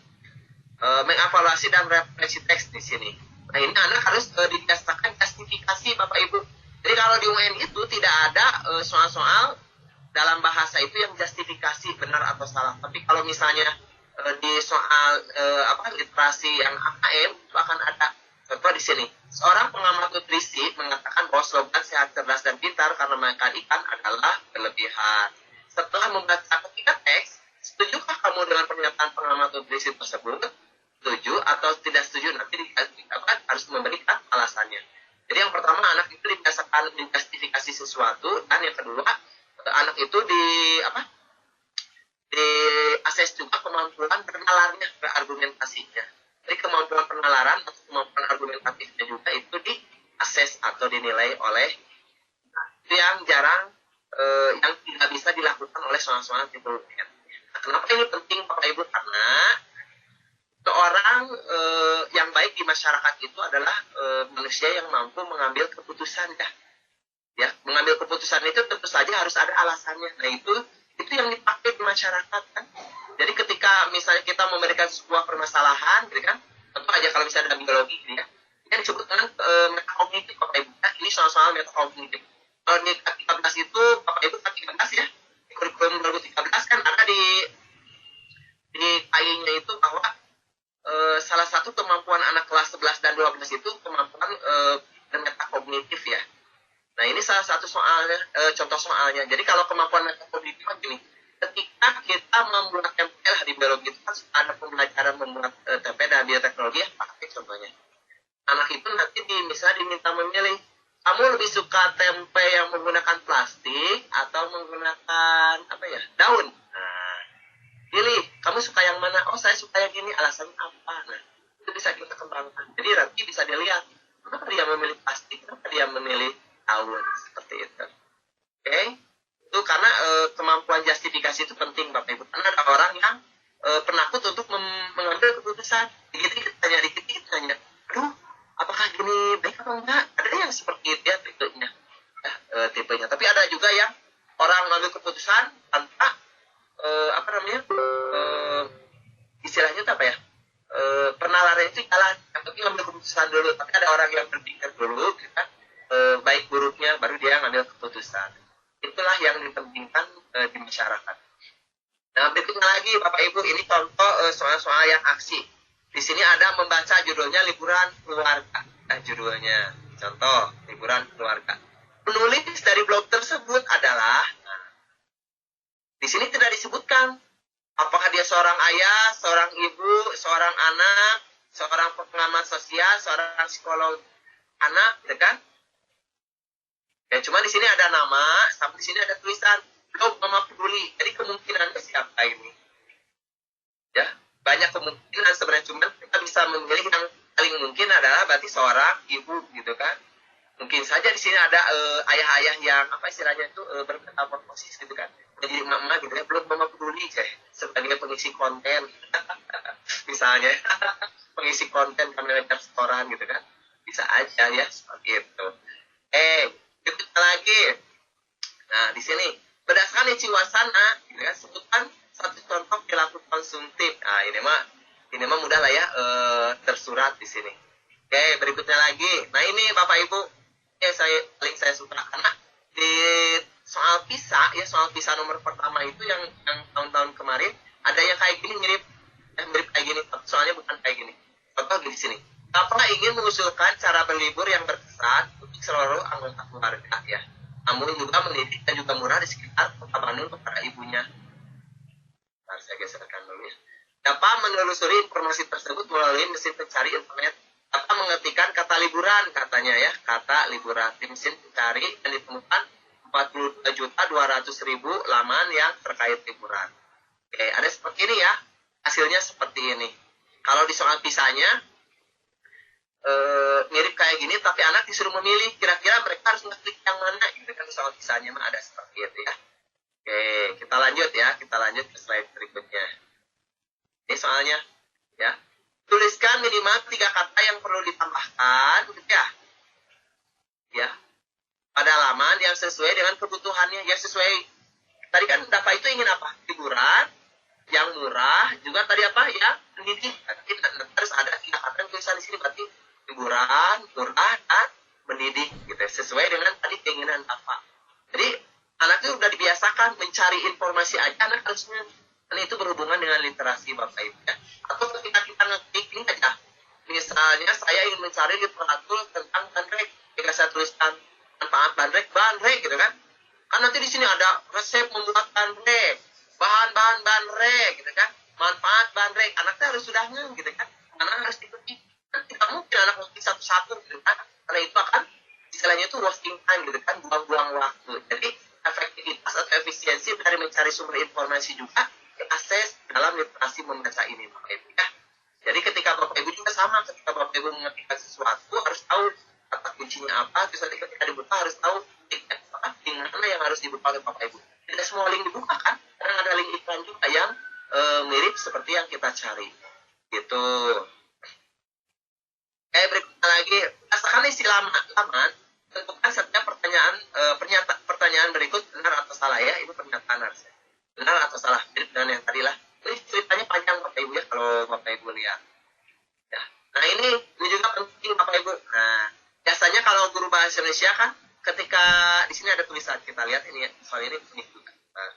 mengevaluasi dan refleksi teks di sini. Nah ini anak harus dibiasakan justifikasi Bapak Ibu. Jadi kalau di UN itu tidak ada soal-soal dalam bahasa itu yang justifikasi benar atau salah. Tapi kalau misalnya di soal literasi yang AKM itu akan ada. Contoh di sini, seorang pengamat nutrisi mengatakan bahwa slogan sehat, cerdas, dan pintar karena makan ikan adalah kelebihan. Setelah membaca ketiga teks, setujukah kamu dengan pernyataan pengamat nutrisi tersebut? Setuju atau tidak setuju? Nanti harus memberikan alasannya. Jadi yang pertama, anak itu dibiasakan menjustifikasi sesuatu, dan yang kedua, anak itu diakses juga kemampuan penalarannya, berargumentasinya. Jadi kemampuan penalaran atau kemampuan argumentatifnya juga itu diakses atau dinilai oleh itu yang jarang yang tidak bisa dilakukan oleh soal-soal tipe UN. Nah, kenapa ini penting Bapak Ibu? Karena seorang yang baik di masyarakat itu adalah manusia yang mampu mengambil keputusan ya. Mengambil keputusan itu tentu saja harus ada alasannya. Nah itu yang dipakai di masyarakat kan. Jadi ketika misalnya kita memberikan sebuah permasalahan, gitu kan, tentu aja kalau misalnya dalam biologi, gitu ya, yang disebut dengan metakognitif Bapak Ibu. Nah, ini soal-soal metakognitif. Kalau di 13 itu Bapak Ibu 13 ya, di kurikulum 2013 kan ada di KI-nya itu bahwa salah satu kemampuan anak kelas itu kemampuan metakognitif ya. Nah ini salah satu soalnya, contoh soalnya. Jadi kalau kemampuan metakognitif begini, ketika kita membuat TPL di biologi itu kan ada pembelajaran membuat TPL dan bioteknologi ya, praktik contohnya. Anak itu nanti misalnya diminta memilih, kamu lebih suka tempe yang menggunakan plastik atau menggunakan apa ya, daun. Nah, pilih, kamu suka yang mana? Oh saya suka yang ini, alasannya apa? Nah itu bisa kita kembangkan. Jadi nanti bisa dilihat kenapa dia memilih plastik, kenapa dia memilih daun, seperti itu. Oke, itu karena kemampuan justifikasi itu penting Bapak Ibu. Karena ada orang yang penakut untuk mengambil keputusan. Dikit-dikit tanya, aduh, apakah gini baik atau enggak? Ada yang seperti itu ya tipenya. Tapi ada juga yang orang mengambil keputusan tanpa istilahnya itu apa ya? Penalaran itu jalan. Yang penting ngambil keputusan dulu. Tapi ada orang yang berpikir dulu, gitu kan? Baik buruknya baru dia ngambil keputusan. Itulah yang dipentingkan di masyarakat. Nah, berikutnya lagi Bapak Ibu, ini contoh soal-soal yang aksi. Di sini ada membaca judulnya liburan keluarga. Nah, judulnya contoh liburan keluarga. Penulis dari blog tersebut adalah, di sini tidak disebutkan apakah dia seorang ayah, seorang ibu, seorang anak, seorang pengamat sosial, seorang psikolog anak, gitu kan? Ya, cuma di sini ada nama, sampai di sini ada tulisan blog Mama Peduli. Jadi kemungkinannya siapa ini? Ya, banyak kemungkinan sebenarnya, cuma kita bisa memilih yang paling mungkin adalah berarti seorang ibu, gitu kan? Mungkin saja di sini ada ayah-ayah yang apa istilahnya itu bermetamorfosis gitu kan, menjadi emak-emak gitu ya, belum Mama Peduli sebagai pengisi konten, misalnya pengisi konten kami ngecap setoran gitu kan, bisa aja ya seperti itu. Berikutnya lagi, nah di sini berdasarkan Iciwasana, gitu kan, sebutkan satu contoh perilaku konsumtif. Nah ini mah mudah lah ya, tersurat di sini. Oke, berikutnya lagi. Nah ini Bapak Ibu, saya suka karena di soal PISA nomor pertama itu yang tahun-tahun kemarin ada yang kayak gini, mirip kayak gini, soalnya bukan kayak gini. Contoh di sini. Bapak ingin mengusulkan cara berlibur yang berkesan untuk seluruh anggota keluarga ya. Namun juga mendidik dan juga murah di sekitar Kota Bandung kepada ibunya. Nah, saya geserkan dulu ya. Dapat menelusuri informasi tersebut melalui mesin pencari internet. Dapat mengetikkan kata liburan, katanya ya, kata liburan di mesin pencari dan ditemukan 42.200.000 laman yang terkait liburan. Oke, ada seperti ini ya. Hasilnya seperti ini. Kalau di soal pisahnya mirip kayak gini, tapi anak disuruh memilih kira-kira mereka harus ngeklik yang mana gitu kan. Soal pisahnya mah ada seperti itu ya. Oke, kita lanjut ke slide berikutnya. Ini soalnya ya. Tuliskan minimal 3 kata yang perlu ditambahkan gitu ya. Ya. Pada halaman yang sesuai dengan kebutuhannya, ya sesuai. Tadi kan Bapak itu ingin apa? Liburan yang murah, juga tadi apa ya? Mendidik. Terus ada 3 kata yang tulisan di sini, berarti liburan, murah, dan mendidik gitu, sesuai dengan tadi keinginan Bapak. Jadi anak itu udah dibiasakan mencari informasi aja, anak harusnya, dan itu berhubungan dengan literasi Bapak Ibu ya. Atau ketika kita ngetik ini aja, misalnya saya ingin mencari literatur tentang bandrek, jika saya tuliskan manfaat bandrek gitu kan nanti di sini ada resep membuat bandrek, bahan-bahan bandrek gitu kan, manfaat bandrek, anaknya harus sudah gitu kan, karena harus diketik. Tidak mungkin anak ngetik satu-satu gitu kan, karena itu akan istilahnya itu wasting time gitu kan, buang-buang waktu. Jadi efektivitas atau efisiensi dari mencari sumber informasi juga diakses dalam literasi membaca ini Bapak Ibu ya. Jadi ketika Bapak Ibu juga sama, ketika Bapak Ibu mengetikkan sesuatu harus tahu kata kuncinya apa, terus nanti ketika dibuka harus tahu link mana yang harus dibuka oleh Bapak Ibu. Tidak semua link dibuka kan, karena ada link iklan juga yang mirip seperti yang kita cari gitu. Berikutnya lagi, rasakan isi laman, tentukan setiap pertanyaan berikut benar atau salah ya. Ini pernyataan harusnya benar atau salah, mirip dengan yang tadi lah. Ini ceritanya panjang Bapak Ibu ya, kalau Bapak Ibu lihat ya. Nah ini juga penting Bapak Ibu. Nah biasanya kalau guru bahasa Indonesia kan, ketika di sini ada tulisan, kita lihat ini ya, soal ini juga. Nah,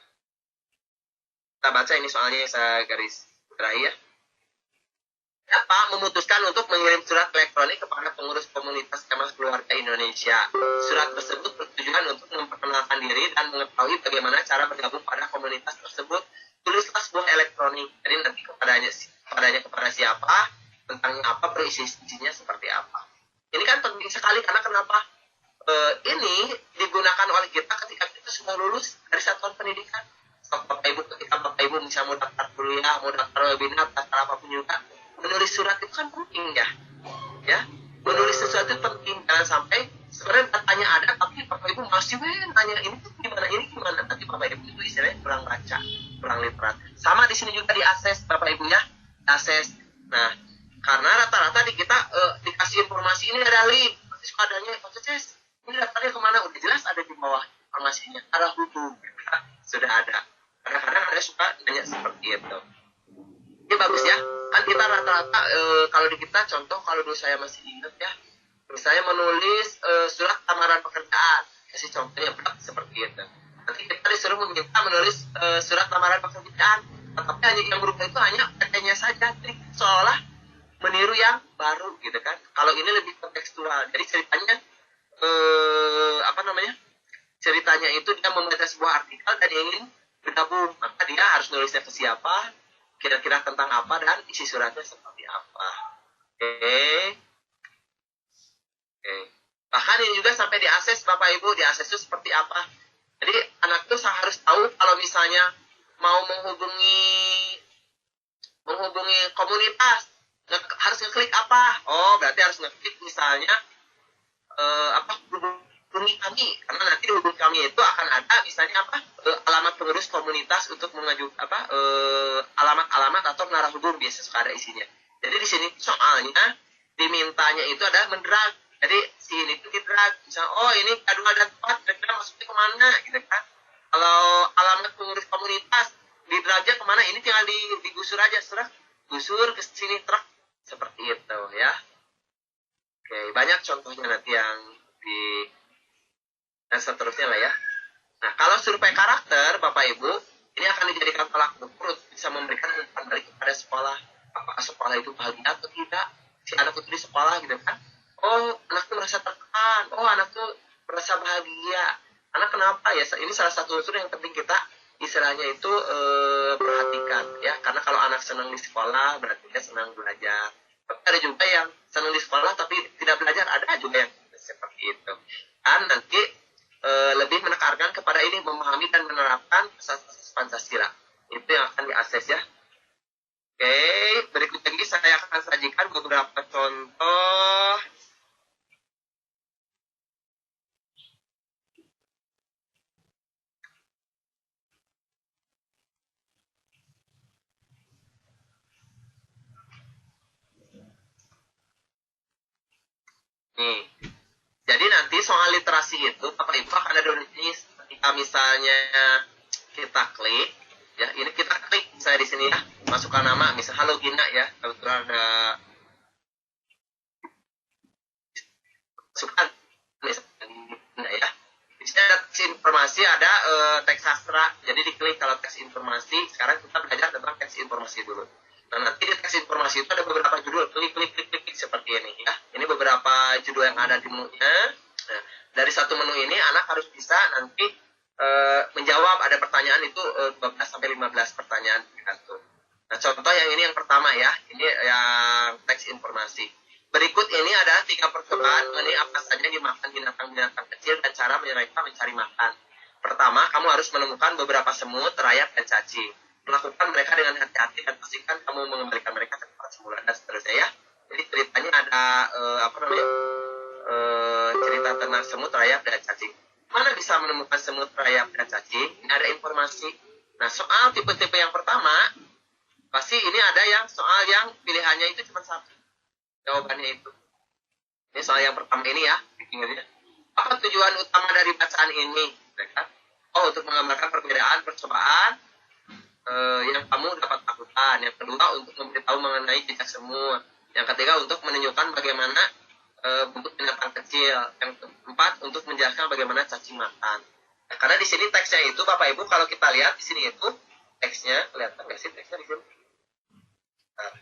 kita baca ini soalnya, saya garis berahi ya. memutuskan untuk mengirim surat elektronik kepada pengurus komunitas Kemas Keluarga Indonesia. Surat tersebut bertujuan untuk memperkenalkan diri dan mengetahui bagaimana cara bergabung pada komunitas tersebut. Tulislah sebuah elektronik. Jadi nanti kepada siapa, tentang apa, berisinya seperti apa. Ini kan penting sekali karena kenapa? Ini digunakan oleh kita ketika kita sudah lulus dari satuan pendidikan. So, Bapak Ibu, ketika Bapak Ibu misalnya mau daftar kuliah, mau daftar webinar, daftar apapun juga, menulis surat itu kan penting ya. Menulis sesuatu itu penting, jangan sampai sebenarnya datanya ada tapi Bapak Ibu masih nanya ini gimana, nanti Bapak Ibu itu istilahnya kurang baca, kurang literat. Sama di sini juga di akses Bapak Ibu ya, akses. Nah, karena rata-rata di kita dikasih informasi ini ada link, pasti suka adanya proses. Ini daftarnya kemana? Udah jelas ada di bawah informasinya, arah hubung sudah ada. Kadang-kadang ada suka nanya seperti itu. Ini bagus ya. Kan kita rata-rata kalau di kita contoh, kalau dulu saya masih ingat ya, misalnya menulis surat lamaran pekerjaan, kasih contohnya seperti itu. Nanti kita disuruh meminta menulis surat lamaran pekerjaan, tetapi hanya yang berubah itu hanya PT-nya saja, jadi seolah meniru yang baru gitu kan. Kalau ini lebih kontekstual, jadi ceritanya ceritanya itu dia membaca sebuah artikel dan ingin bergabung, maka dia harus nulisnya ke siapa, kira-kira tentang apa, dan isi suratnya seperti apa. Oke. Bahkan ini juga sampai diakses Bapak Ibu, diakses itu seperti apa. Jadi anak itu harus tahu kalau misalnya mau menghubungi komunitas, harus ngeklik apa. Oh, berarti harus ngeklik misalnya hubungi kami, karena nanti di hubungi kami itu akan ada misalnya alamat pengurus komunitas untuk mengajukan alamat atau narah hubung, biasa suka ada isinya. Jadi di sini soalnya dimintanya itu adalah mendrag. Jadi sini itu didrag, misalnya oh ini jadwal dan tempat, kira-kira masuknya kemana gitu kan. Kalau alamat pengurus komunitas didragnya kemana, ini tinggal digusur aja, gusur ke sini truk seperti itu ya. Oke, banyak contohnya nanti yang di dan seterusnya lah ya. Nah, kalau survei karakter Bapak Ibu, ini akan dijadikan tolak ukur, bisa memberikan umpan balik kepada sekolah. Apakah sekolah itu bahagia atau tidak? Si anak itu di sekolah gitu kan. Oh, anak itu merasa tertekan. Oh, anak itu merasa bahagia. Anak kenapa ya? Ini salah satu unsur yang penting kita istilahnya itu perhatikan ya. Karena kalau anak senang di sekolah berarti dia senang belajar. Tapi ada juga yang senang di sekolah tapi tidak belajar, ada juga yang seperti itu. Dan nanti lebih menekankan kepada ini, memahami dan menerapkan asas Pancasila. Itu yang akan diakses ya. Oke, berikut lagi saya akan sajikan beberapa contoh. Nih, jadi nanti soal literasi itu Bapak Ibu akan ada ini ketika misalnya kita klik ya, ini kita klik misalnya di sini ya, masukkan nama misalnya halo Gina ya, kebetulan ada masukkan misalnya Gina ya. Di sini ada teks informasi, ada teks sastra. Jadi diklik kalau teks informasi. Sekarang kita belajar tentang teks informasi dulu. Nah, nanti di teks informasi itu ada beberapa judul, klik seperti ini ya. Ini beberapa judul yang ada di menunya. Nah, dari satu menu ini anak harus bisa nanti menjawab, ada pertanyaan itu 12 sampai 15 pertanyaan tergantung. Nah, contoh yang ini yang pertama ya. Ini yang teks informasi. Berikut ini ada 3 percobaan mengenai apa saja yang dimakan binatang-binatang kecil dan cara mereka mencari makan. Pertama, kamu harus menemukan beberapa semut, rayap, dan cacing. Lakukan mereka dengan hati-hati dan pastikan kamu mengembalikan mereka ke tempat semula dan seterusnya ya. Jadi ceritanya ada cerita tentang semut, rayap, dan cacing. Mana bisa menemukan semut, rayap, dan cacing? Ini ada informasi. Nah, soal tipe-tipe yang pertama, pasti ini ada yang soal yang pilihannya itu cuma satu. Jawabannya itu. Ini soal yang pertama ini ya. Apa tujuan utama dari bacaan ini? Oh, untuk menggambarkan perbedaan percobaan yang kamu dapat lakukan. Yang kedua, untuk memberitahu mengenai jejak semut. Yang ketiga, untuk menunjukkan bagaimana bentuk binatang kecil. Yang keempat, untuk menjelaskan bagaimana cacing makan. Nah, karena di sini teksnya itu, Bapak Ibu, kalau kita lihat di sini itu teksnya, kelihatan nggak sih teksnya di sini? Nah,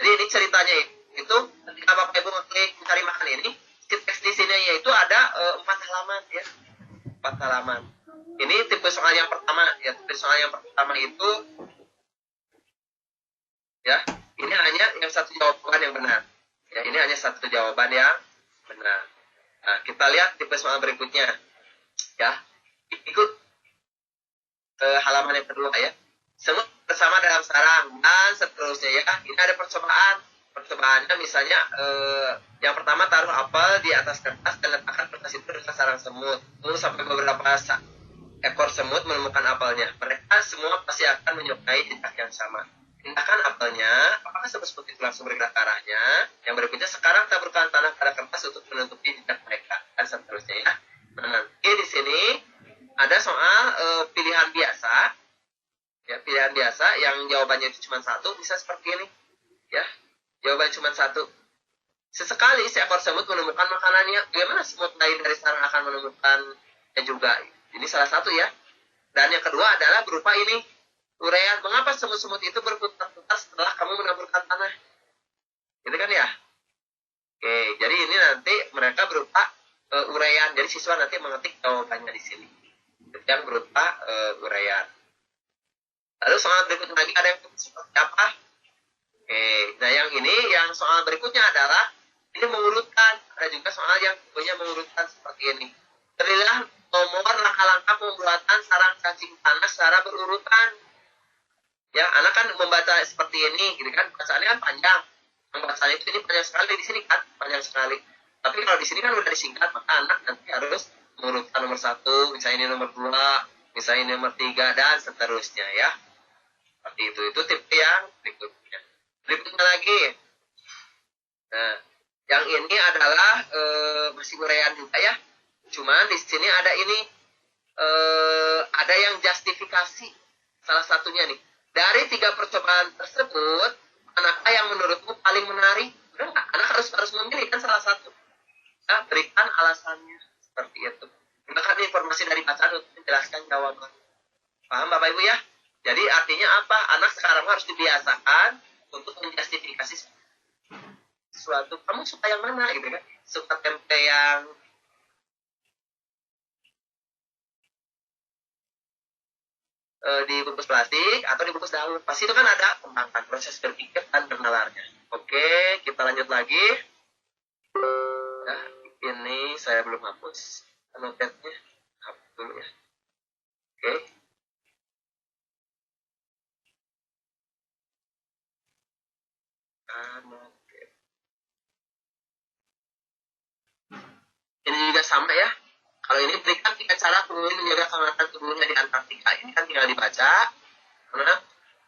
Jadi ini ceritanya itu ketika Bapak Ibu ngeklik mencari makan ini, teks di sini yaitu ada 4 halaman ya. 4 halaman. Ini tipe soal yang pertama ya. Tipe soal yang pertama itu ya, ini hanya yang satu jawaban yang benar. Ya, ini hanya satu jawaban yang benar. Nah, kita lihat tipe soal berikutnya. Ya. Ikut ke halaman yang kedua ya. Semut bersama dalam sarang dan seterusnya ya. Ini ada percobaan. Percobaannya misalnya yang pertama taruh apel di atas kertas dan letakkan kertas itu di sarang semut. Tunggu sampai beberapa ekor semut menemukan apelnya. Mereka semua pasti akan menyukai jejak yang sama. Pindahkan apelnya, apakah semut itu langsung bergerak ke arahnya? Yang berikutnya, sekarang taburkan tanah pada kertas untuk menutupi jejak mereka dan seterusnya ya. Nah, nanti di sini ada soal pilihan biasa. Ya, pilihan biasa yang jawabannya itu cuma satu, bisa seperti ini. Ya, jawaban cuma satu. Sesekali seekor semut menemukan makanannya. Bagaimana semut lain dari sarang akan menemukannya juga? Ini salah satu ya. Dan yang kedua adalah berupa ini, uraian. Mengapa semut-semut itu berputar-putar setelah kamu menaburkan tanah? Gitu kan ya? Oke, jadi ini nanti mereka berupa uraian. Jadi siswa nanti mengetik jawabannya di sini. Yang berupa uraian. Lalu soal berikutnya lagi ada yang seperti apa? Oke, nah yang ini, yang soal berikutnya adalah ini mengurutkan. Ada juga soal yang punya mengurutkan seperti ini. Terilah nomor langkah-langkah pembuatan sarang cacing tanah secara berurutan. Ya, anak kan membaca seperti ini, gitu kan? Bacaannya kan panjang. Yang bacanya itu ini panjang sekali di sini kan, panjang sekali. Tapi kalau di sini kan udah disingkat, maka anak nanti harus mengurutkan nomor 1, misalnya ini nomor 2, misalnya ini nomor 3 dan seterusnya ya. Seperti itu tipe yang berikutnya. Berikutnya lagi. Nah, yang ini adalah masih uraian juga ya. Cuman di sini ada ini ada yang justifikasi. Salah satunya nih. Dari 3 percobaan tersebut, manakah yang menurutmu paling menarik? Udah nggak? Anak harus memilih kan salah satu. Nah, berikan alasannya seperti itu. Gunakan informasi dari bacaan untuk menjelaskan jawaban. Paham Bapak Ibu ya? Jadi artinya apa? Anak sekarang harus dibiasakan untuk menjustifikasi sesuatu. Kamu suka yang mana gitu kan? Suka tempe yang dibungkus plastik atau dibungkus daun? Pasti itu kan ada kembangkan proses berpikir dan bernalarnya. Oke, kita lanjut lagi. Nah, ini saya belum hapus notetnya. Hapus dulu ya. Oke. Ini juga sama ya. Kalau ini berikan 3 cara penghuni menjaga kehangatan tubuhnya di Antartika. Ini kan tinggal dibaca. Nah,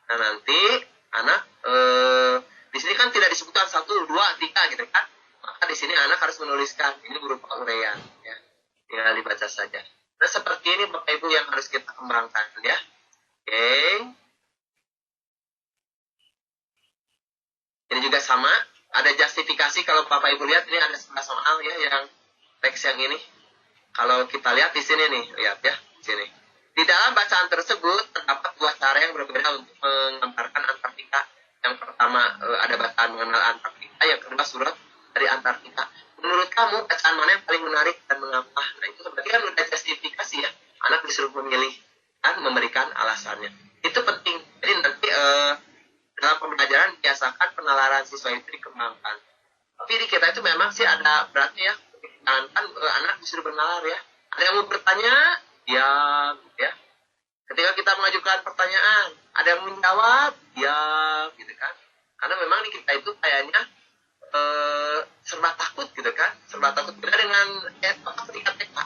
nanti anak di sini kan tidak disebutkan 1, 2, 3 gitu kan. Maka di sini anak harus menuliskan. Ini berupa uraian ya. Tinggal dibaca saja. Nah, seperti ini Bapak Ibu yang harus kita kembangkan ya. Oke. Ini juga sama. Ada justifikasi. Kalau Bapak Ibu lihat ini ada soal ya yang teks yang ini. Kalau kita lihat di sini nih, lihat ya, sini. Di dalam bacaan tersebut terdapat 2 cara yang berbeda untuk menggambarkan Antartika. Yang pertama ada bacaan mengenal Antartika, yang kedua surat dari Antartika. Menurut kamu bacaan mana yang paling menarik dan mengapa? Nah, itu berarti kan udah justifikasi ya. Anak disuruh memilih dan memberikan alasannya. Itu penting. Jadi nanti dalam pembelajaran biasakan penalaran siswa itu dikembangkan. Tapi di kita itu memang sih ada beratnya ya. Kan anak disuruh bernalar ya. Ada yang mau bertanya, ya. Ketika kita mengajukan pertanyaan, ada yang menjawab, ya, gitu kan. Karena memang di kita itu kayaknya serba takut gitu kan. Serba takut beda dengan ketika TK.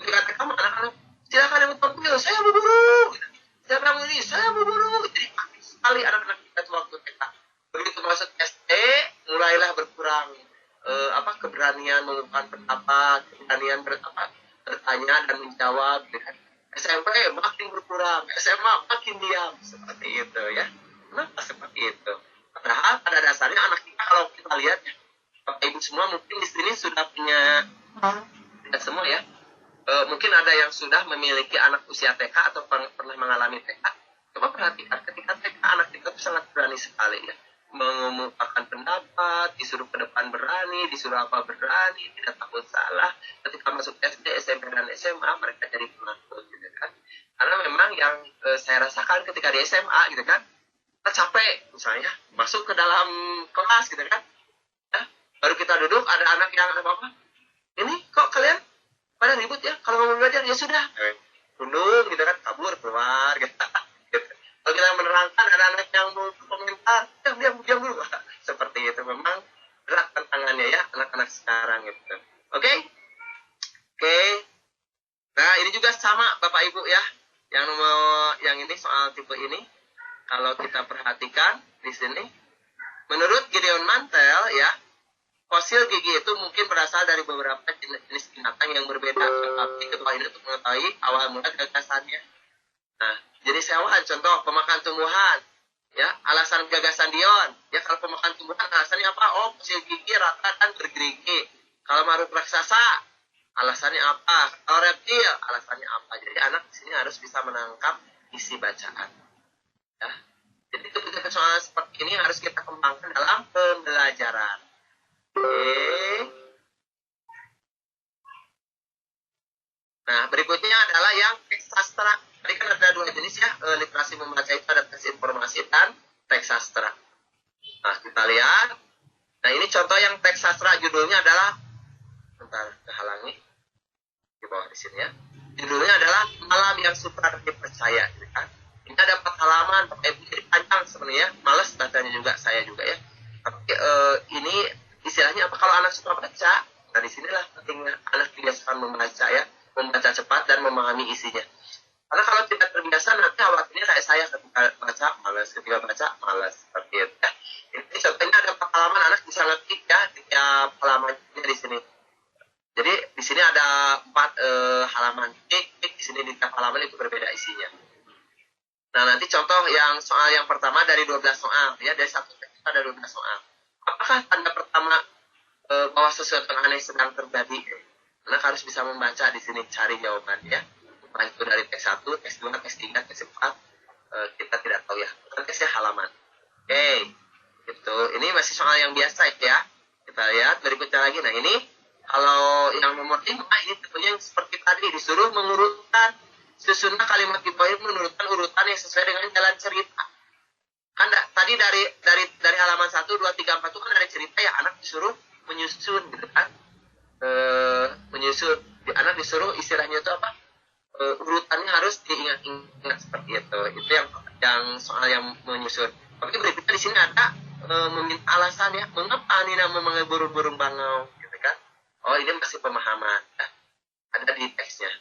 Ketika TK anak-anak, silakan yang tampil, saya mau guru. Gitu. Siapa yang ini, saya mau guru. Jadi aktif sekali anak-anak kita itu waktu TK. Begitu masuk SD, mulailah berkurang keberanian mengungkapkan pendapat, keberanian bertanya dan menjawab. Gitu kan. SMP makin berkurang, SMA makin diam, seperti itu ya. Kenapa seperti itu? Padahal pada dasarnya anak kita kalau kita lihat, Bapak Ibu semua mungkin di sini sudah punya, tidak semua ya. Mungkin ada yang sudah memiliki anak usia TK atau pernah mengalami TK. Coba perhatikan ketika TK anak kita itu sangat berani sekali ya. mengemukakan pendapat, disuruh ke depan berani, disuruh apa berani, tidak takut salah. Ketika masuk SD, SMP dan SMA mereka jadi penakut gitu kan. Karena memang yang saya rasakan ketika di SMA gitu kan, kita capek misalnya masuk ke dalam kelas gitu kan. Ya, baru kita duduk ada anak yang apa-apa. Ini kok kalian pada ribut ya? Kalau mau belajar ya sudah. Tunduk gitu kan, kabur keluar gitu. Kalau kita menerangkan ada anak yang mau komentar, diam dulu. Seperti itu memang berat tantangannya ya anak-anak sekarang gitu. Oke? Nah, ini juga sama Bapak Ibu ya. Yang ini soal tipe ini kalau kita perhatikan di sini menurut Gideon Mantel ya, fosil gigi itu mungkin berasal dari beberapa jenis binatang yang berbeda, tetapi kedua ini untuk mengetahui awal mula gagasannya. Nah, jenis hewan, contoh pemakan tumbuhan, ya, alasan gagasan Dion, ya kalau pemakan tumbuhan alasannya apa? Oh, fosil gigi rata dan bergerigi. Kalau makhluk raksasa, alasannya apa? Kalau reptil, alasannya apa? Jadi anak di sini harus bisa menangkap isi bacaan. Ya. Jadi ketika soal seperti ini harus kita kembangkan dalam pembelajaran. Nah, berikutnya adalah yang teks sastra. Tadi kan ada dua jenis ya, literasi membaca itu ada teks informasi dan teks sastra. Nah, kita lihat. Nah, ini contoh yang teks sastra, judulnya adalah, bentar, kehalangi di bawah di sini ya. Judulnya adalah Malam yang Sukar Dipercaya. Gitu kan? Ini ada 4 halaman, jadi panjang sebenarnya, males bacanya juga, saya juga ya. Tapi ini istilahnya apa? Kalau anak suka baca, nah disinilah pentingnya anak dibiasakan membaca ya, membaca cepat dan memahami isinya. Karena kalau tidak terbiasa nanti awalnya kayak saya ketika baca malas seperti itu. Ya. Ini contohnya ada 4 halaman, anak bisa ngetik ya tiap halamannya di sini. Jadi di sini ada 4 halaman, klik di sini di tiap halaman itu berbeda isinya. Nah nanti contoh yang soal yang pertama dari 12 soal ya, dari satu teks ada 12 soal. Apakah tanda pertama bahwa sesuatu yang aneh sedang terjadi? Anak harus bisa membaca di sini, cari jawabannya ya. Entah itu dari teks 1, teks 2, teks 3, teks 4, kita tidak tahu ya. Teksnya halaman. Oke, gitu. Ini masih soal yang biasa ya. Kita lihat berikutnya lagi. Nah ini kalau yang nomor 5 ini tentunya yang seperti tadi disuruh mengurutkan susunan kalimat di bawah, menurutkan urutan yang sesuai dengan jalan cerita. Kan tadi dari halaman 1, 2, 3, 4 itu kan ada cerita ya, anak disuruh menyusun gitu kan. Menyusun, anak disuruh istilahnya itu apa? Urutannya harus diingat-ingat seperti itu. Itu yang soal yang menyusun. Tapi berikutnya di sini ada meminta alasan ya, mengapa Nina memanggil burung-burung bangau gitu kan. Oh, ini masih pemahaman. Nah, ada di teksnya.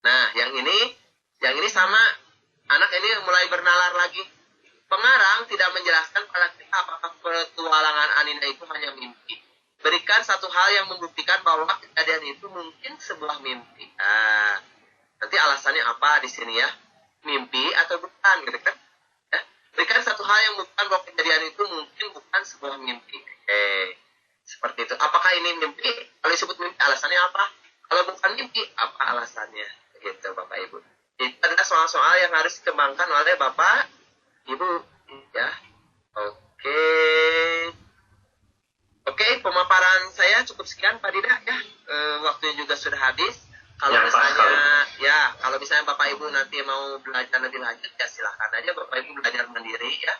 Nah, yang ini sama, anak ini mulai bernalar lagi. Pengarang tidak menjelaskan pada kita apakah petualangan Anina itu hanya mimpi. Berikan satu hal yang membuktikan bahwa kejadian itu mungkin sebuah mimpi. Nah, nanti alasannya apa di sini ya? Mimpi atau bukan, gitu kan? Ya. Berikan satu hal yang membuktikan bahwa kejadian itu mungkin bukan sebuah mimpi. Seperti itu. Apakah ini mimpi? Kalau disebut mimpi, alasannya apa? Kalau bukan mimpi, apa alasannya? Gitu, Bapak Ibu. Itu adalah soal-soal yang harus dikembangkan oleh Bapak Ibu ya. Oke, pemaparan saya cukup sekian Pak Dida ya. Waktunya juga sudah habis. Kalau misalnya Bapak Ibu nanti mau belajar lebih lanjut ya silahkan aja Bapak Ibu belajar mandiri ya.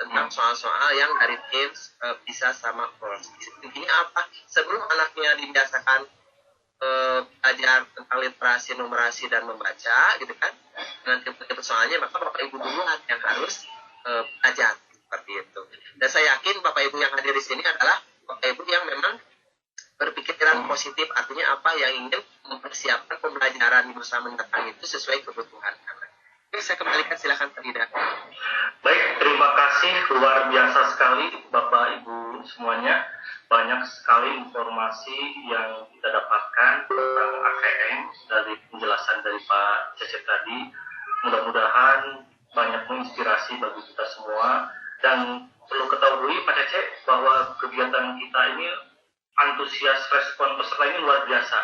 Tentang soal-soal yang dari TIMSS, PISA sama PIRLS. Intinya apa? Sebelum anaknya dibiasakan belajar tentang literasi, numerasi, dan membaca gitu kan, dengan tipe-tipe soalnya, maka Bapak Ibu duluan yang harus belajar seperti itu. Dan saya yakin Bapak Ibu yang hadir di sini adalah Bapak Ibu yang memang berpikiran positif, artinya apa, yang ingin mempersiapkan pembelajaran di masa mendatang itu sesuai kebutuhan anak. Oke, saya kembalikan, silakan Pak Dida. Baik, terima kasih, luar biasa sekali Bapak Ibu semuanya. Banyak sekali informasi yang kita dapatkan tentang AKM dari penjelasan dari Pak Cecep tadi. Mudah-mudahan banyak menginspirasi bagi kita semua. Dan perlu ketahui Pak Cecep bahwa kegiatan kita ini antusias respon peserta ini luar biasa.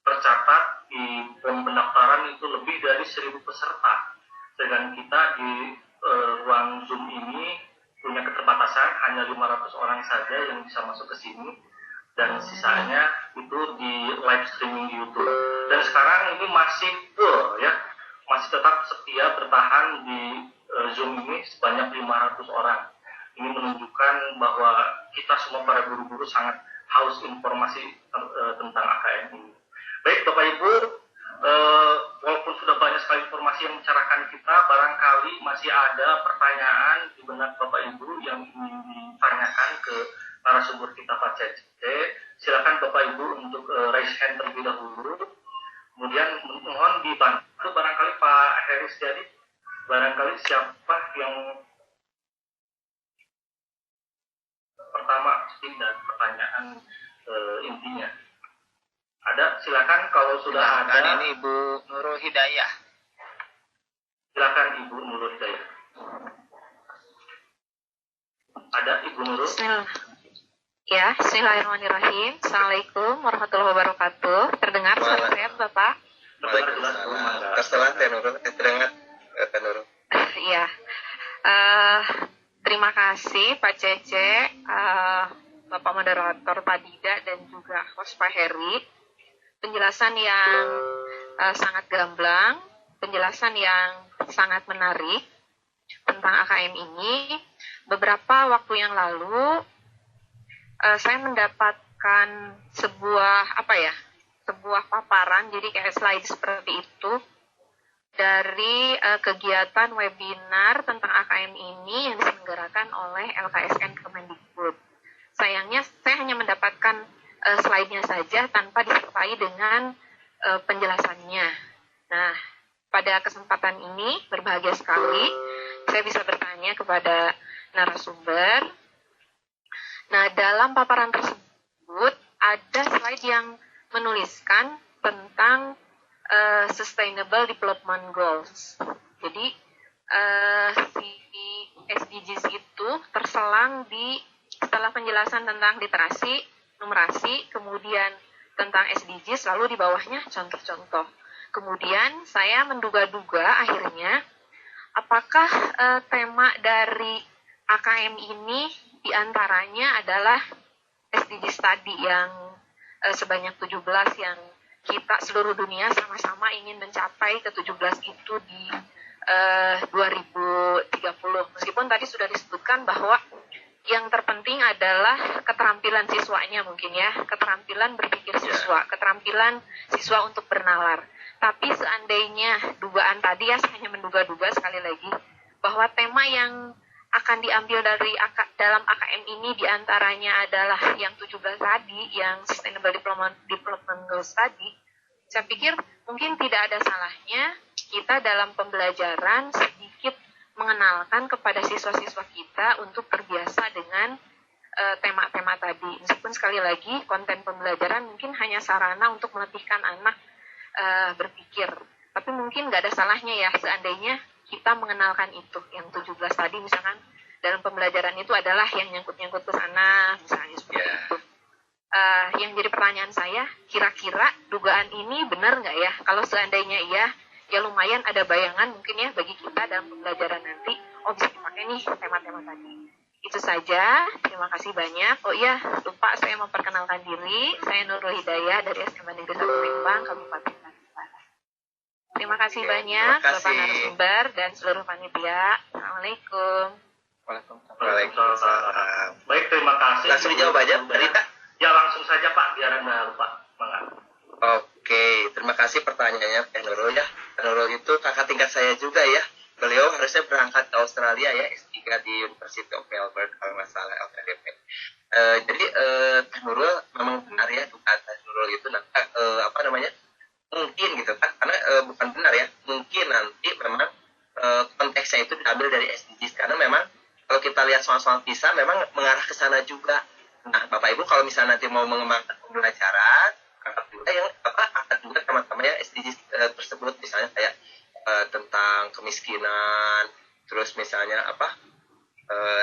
Tercatat di pendaftaran itu lebih dari 1.000 peserta. Sedangkan kita di ruang Zoom ini punya keterbatasan, hanya 500 orang saja yang bisa masuk ke sini, dan sisanya itu di live streaming di YouTube. Dan sekarang ini masih full ya, masih tetap setia bertahan di Zoom ini sebanyak 500 orang. Ini menunjukkan bahwa kita semua para guru-guru sangat haus informasi tentang AKM ini. Baik Bapak Ibu, walaupun sudah banyak sekali informasi yang mencerahkan kita, barangkali masih ada pertanyaan di benak Bapak Ibu yang ingin ditanyakan ke narasumber kita Pak Cece. Silakan Bapak Ibu untuk raise hand terlebih dahulu. Kemudian mohon dibantu barangkali Pak Heri Setiadi, barangkali siapa yang pertama dan pertanyaan intinya. Ada, silakan kalau sudah Silakan, ada. ini Ibu Nurul Hidayah. Silakan Ibu Nurul Hidayah. Ada Ibu Nurul? Ya, bismillahirrahmanirrahim. Assalamualaikum warahmatullahi wabarakatuh. Terdengar suara saya, Bapak? Waalaikumsalam. Terserah Teh Nurul, terdengar Teh Nurul. Iya. Terima kasih Pak Cece, Bapak Moderator Pak Dida, dan juga host Pak Heri. Penjelasan yang sangat gamblang, penjelasan yang sangat menarik tentang AKM ini. Beberapa waktu yang lalu, saya mendapatkan sebuah paparan, jadi kayak slide seperti itu, dari kegiatan webinar tentang AKM ini yang diselenggarakan oleh LKSN Kemendikbud. Sayangnya saya hanya mendapatkan slide-nya saja tanpa disertai dengan penjelasannya. Nah, pada kesempatan ini berbahagia sekali saya bisa bertanya kepada narasumber. Nah, dalam paparan tersebut ada slide yang menuliskan tentang Sustainable Development Goals. Jadi si SDGs itu terselang di setelah penjelasan tentang literasi, numerasi, kemudian tentang SDGs, lalu di bawahnya contoh-contoh. Kemudian saya menduga-duga akhirnya apakah tema dari AKM ini diantaranya adalah SDGs tadi yang sebanyak 17 yang kita seluruh dunia sama-sama ingin mencapai ke 17 itu di 2030. Meskipun tadi sudah disebutkan bahwa yang terpenting adalah keterampilan siswanya mungkin ya, keterampilan berpikir siswa, keterampilan siswa untuk bernalar. Tapi seandainya dugaan tadi ya, saya hanya menduga-duga sekali lagi, bahwa tema yang akan diambil dari dalam AKM ini diantaranya adalah yang 17 tadi, yang Sustainable Development Goals tadi. Saya pikir mungkin tidak ada salahnya kita dalam pembelajaran sedikit mengenalkan kepada siswa-siswa kita untuk terbiasa dengan tema-tema tadi. Meskipun sekali lagi konten pembelajaran mungkin hanya sarana untuk melatihkan anak berpikir. Tapi mungkin nggak ada salahnya ya seandainya kita mengenalkan itu. Yang 17 tadi misalkan dalam pembelajaran itu adalah yang nyangkut-nyangkut ke sana, misalnya seperti itu. Yang jadi pertanyaan saya, kira-kira dugaan ini benar nggak ya? Kalau seandainya iya, ya lumayan ada bayangan mungkin ya bagi kita dalam pembelajaran nanti, oh bisa dipakai nih tema-tema tadi. Itu saja, terima kasih banyak. Oh iya, lupa saya memperkenalkan diri, saya Nurul Hidayah dari SMA Negeri 1 Lembang, Kabupaten Bandung Barat. Terima kasih banyak Bapak narasumber dan seluruh panitia. Assalamualaikum. Waalaikumsalam. Baik, terima kasih. Langsung dijawab aja, Mbak Rita. Ya langsung saja Pak, biar Anda lupa. Oke, terima kasih pertanyaannya Pak Nurul ya. Pak Nurul itu kakak tingkat saya juga ya. Beliau harusnya berangkat ke Australia ya, S3 di University of Melbourne kalau nggak salah LKDP. Jadi Pak Nurul memang benar ya, dugaan Pak Nurul itu mungkin gitu kan, karena bukan benar ya, mungkin nanti memang konteksnya itu diambil dari SDGs, karena memang kalau kita lihat soal-soal PISA memang mengarah ke sana juga. Nah, Bapak Ibu kalau misalnya nanti mau mengembangkan pembelajaran, angkat juga teman-teman yang SDGs tersebut, misalnya kayak tentang kemiskinan, terus misalnya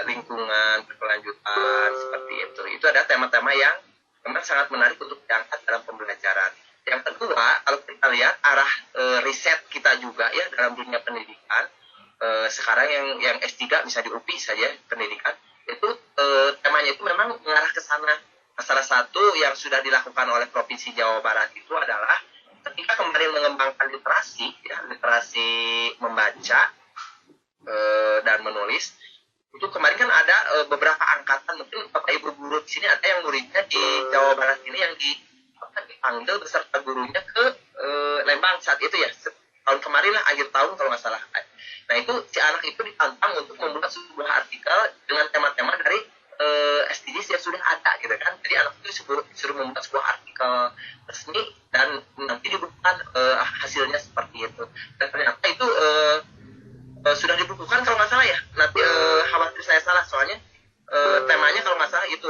lingkungan berkelanjutan seperti itu. Itu adalah tema-tema yang memang sangat menarik untuk diangkat dalam pembelajaran. Yang kedua, kalau kita lihat arah riset kita juga ya dalam dunia pendidikan, sekarang yang S3 bisa di UPI saja pendidikan itu temanya itu memang mengarah ke sana. Nah, salah satu yang sudah dilakukan oleh Provinsi Jawa Barat itu adalah ketika kemarin mengembangkan literasi, ya, literasi membaca dan menulis. Itu kemarin kan ada beberapa angkatan, mungkin Bapak Ibu guru di sini ada yang muridnya di Jawa Barat ini yang dipanggil beserta gurunya ke Lembang saat itu ya, tahun kemarin lah, akhir tahun kalau nggak salah. Nah itu si anak itu ditantang untuk membuat sebuah artikel dengan tema-tema dari SDGs yang sudah ada gitu kan. Jadi anak itu disuruh membuat sebuah artikel resmi dan nanti dibukukan hasilnya seperti itu. Dan ternyata itu sudah dibukukan kalau nggak salah ya. Nanti khawatir saya salah soalnya temanya kalau nggak salah itu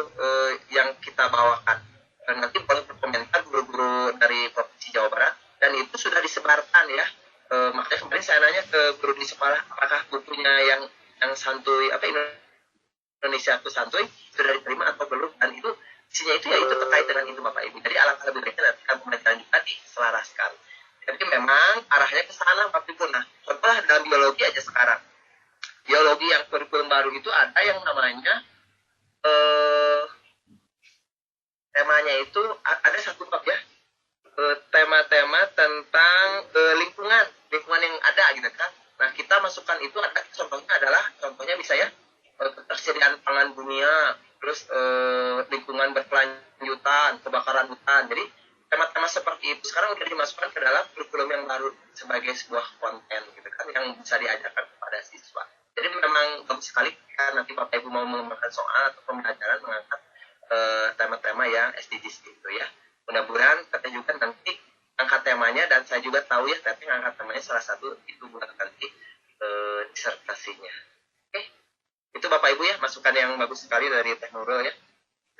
yang kita bawakan. Dan nanti boleh berkomentar guru-guru dari Provinsi Jawa Barat dan itu sudah disebarkan ya. Makanya kemarin saya nanya ke guru di sekolah apakah bukunya yang santuy Indonesia itu santuy sudah diterima atau belum, dan itu isinya itu ya itu terkait dengan itu Bapak Ibu. Jadi alangkah lebih baiknya nanti kan pembelajaran juga diselaraskan. Jadi memang arahnya ke sana Bapak Ibu. Nah, contoh dalam biologi aja sekarang. Biologi yang kurikulum baru itu ada yang namanya temanya itu ada satu bab ya. Tema-tema tentang lingkungan yang ada gitu kan. Nah, kita masukkan itu ada contohnya bisa ya ketersediaan pangan dunia, terus lingkungan berkelanjutan, kebakaran hutan. Jadi tema-tema seperti itu sekarang sudah dimasukkan ke dalam kurikulum yang baru sebagai sebuah konten gitu kan yang bisa diajarkan kepada siswa. Jadi memang bagus sekali kan nanti Bapak Ibu mau mengembangkan soal atau pembelajaran mengangkat tema-tema yang SDGs gitu ya. Mudah-mudahan Teteh juga nanti angkat temanya, dan saya juga tahu ya Teteh angkat temanya salah satu itu buat nanti disertasinya. Oke, itu Bapak Ibu ya masukan yang bagus sekali dari Teh Nurul ya.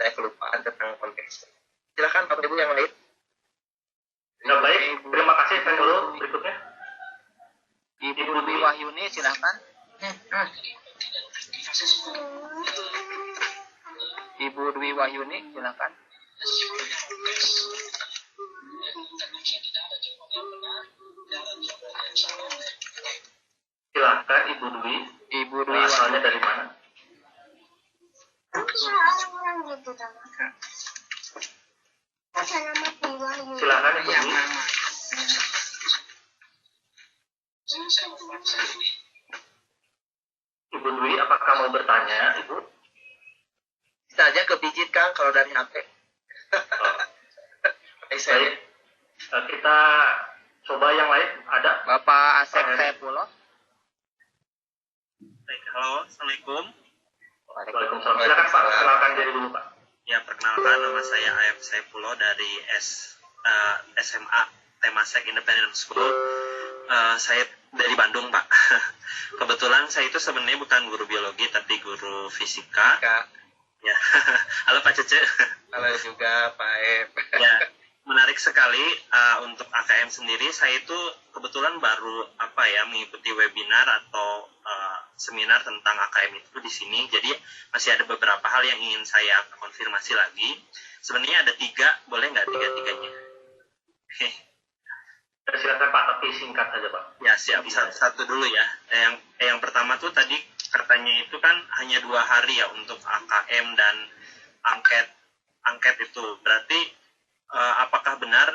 Saya kelupaan tentang konteks. Silakan Bapak Ibu yang lain. Ya, baik, terima kasih Teh Nurul. Berikutnya Ibu Dwi Wahyuni silahkan. Ibu Dwi Wahyuni silahkan. silakan Ibu Dwi. Ibu Dwi Asalnya Wahyuni. dari mana? Silakan Ibu Dwi. Ibu Dwi, apakah mau bertanya, Ibu? Bisa aja kepijit Kang kalau dari HP. Baik, kita coba yang lain. Ada? Bapak Asep Saifullah. Baik, halo, Assalamualaikum. Waalaikumsalam. Silakan Pak, silakan dari dulu Pak. Ya, perkenalkan nama saya AF Saifullah dari SMA Temasek Independent School. Saya dari Bandung, Pak. Kebetulan saya itu sebenarnya bukan guru biologi, tapi guru fisika. Kak, Ya, halo Pak Cece. halo juga Pak Ep. Ya, menarik sekali untuk AKM sendiri. Saya itu kebetulan baru mengikuti webinar atau seminar tentang AKM itu di sini. Jadi masih ada beberapa hal yang ingin saya konfirmasi lagi. Sebenarnya ada 3, boleh nggak tiga-tiganya? Silakan Pak, tapi singkat saja Pak. Ya siap, satu dulu ya. Yang pertama tuh tadi katanya itu kan hanya 2 hari ya untuk AKM dan angket itu. Berarti apakah benar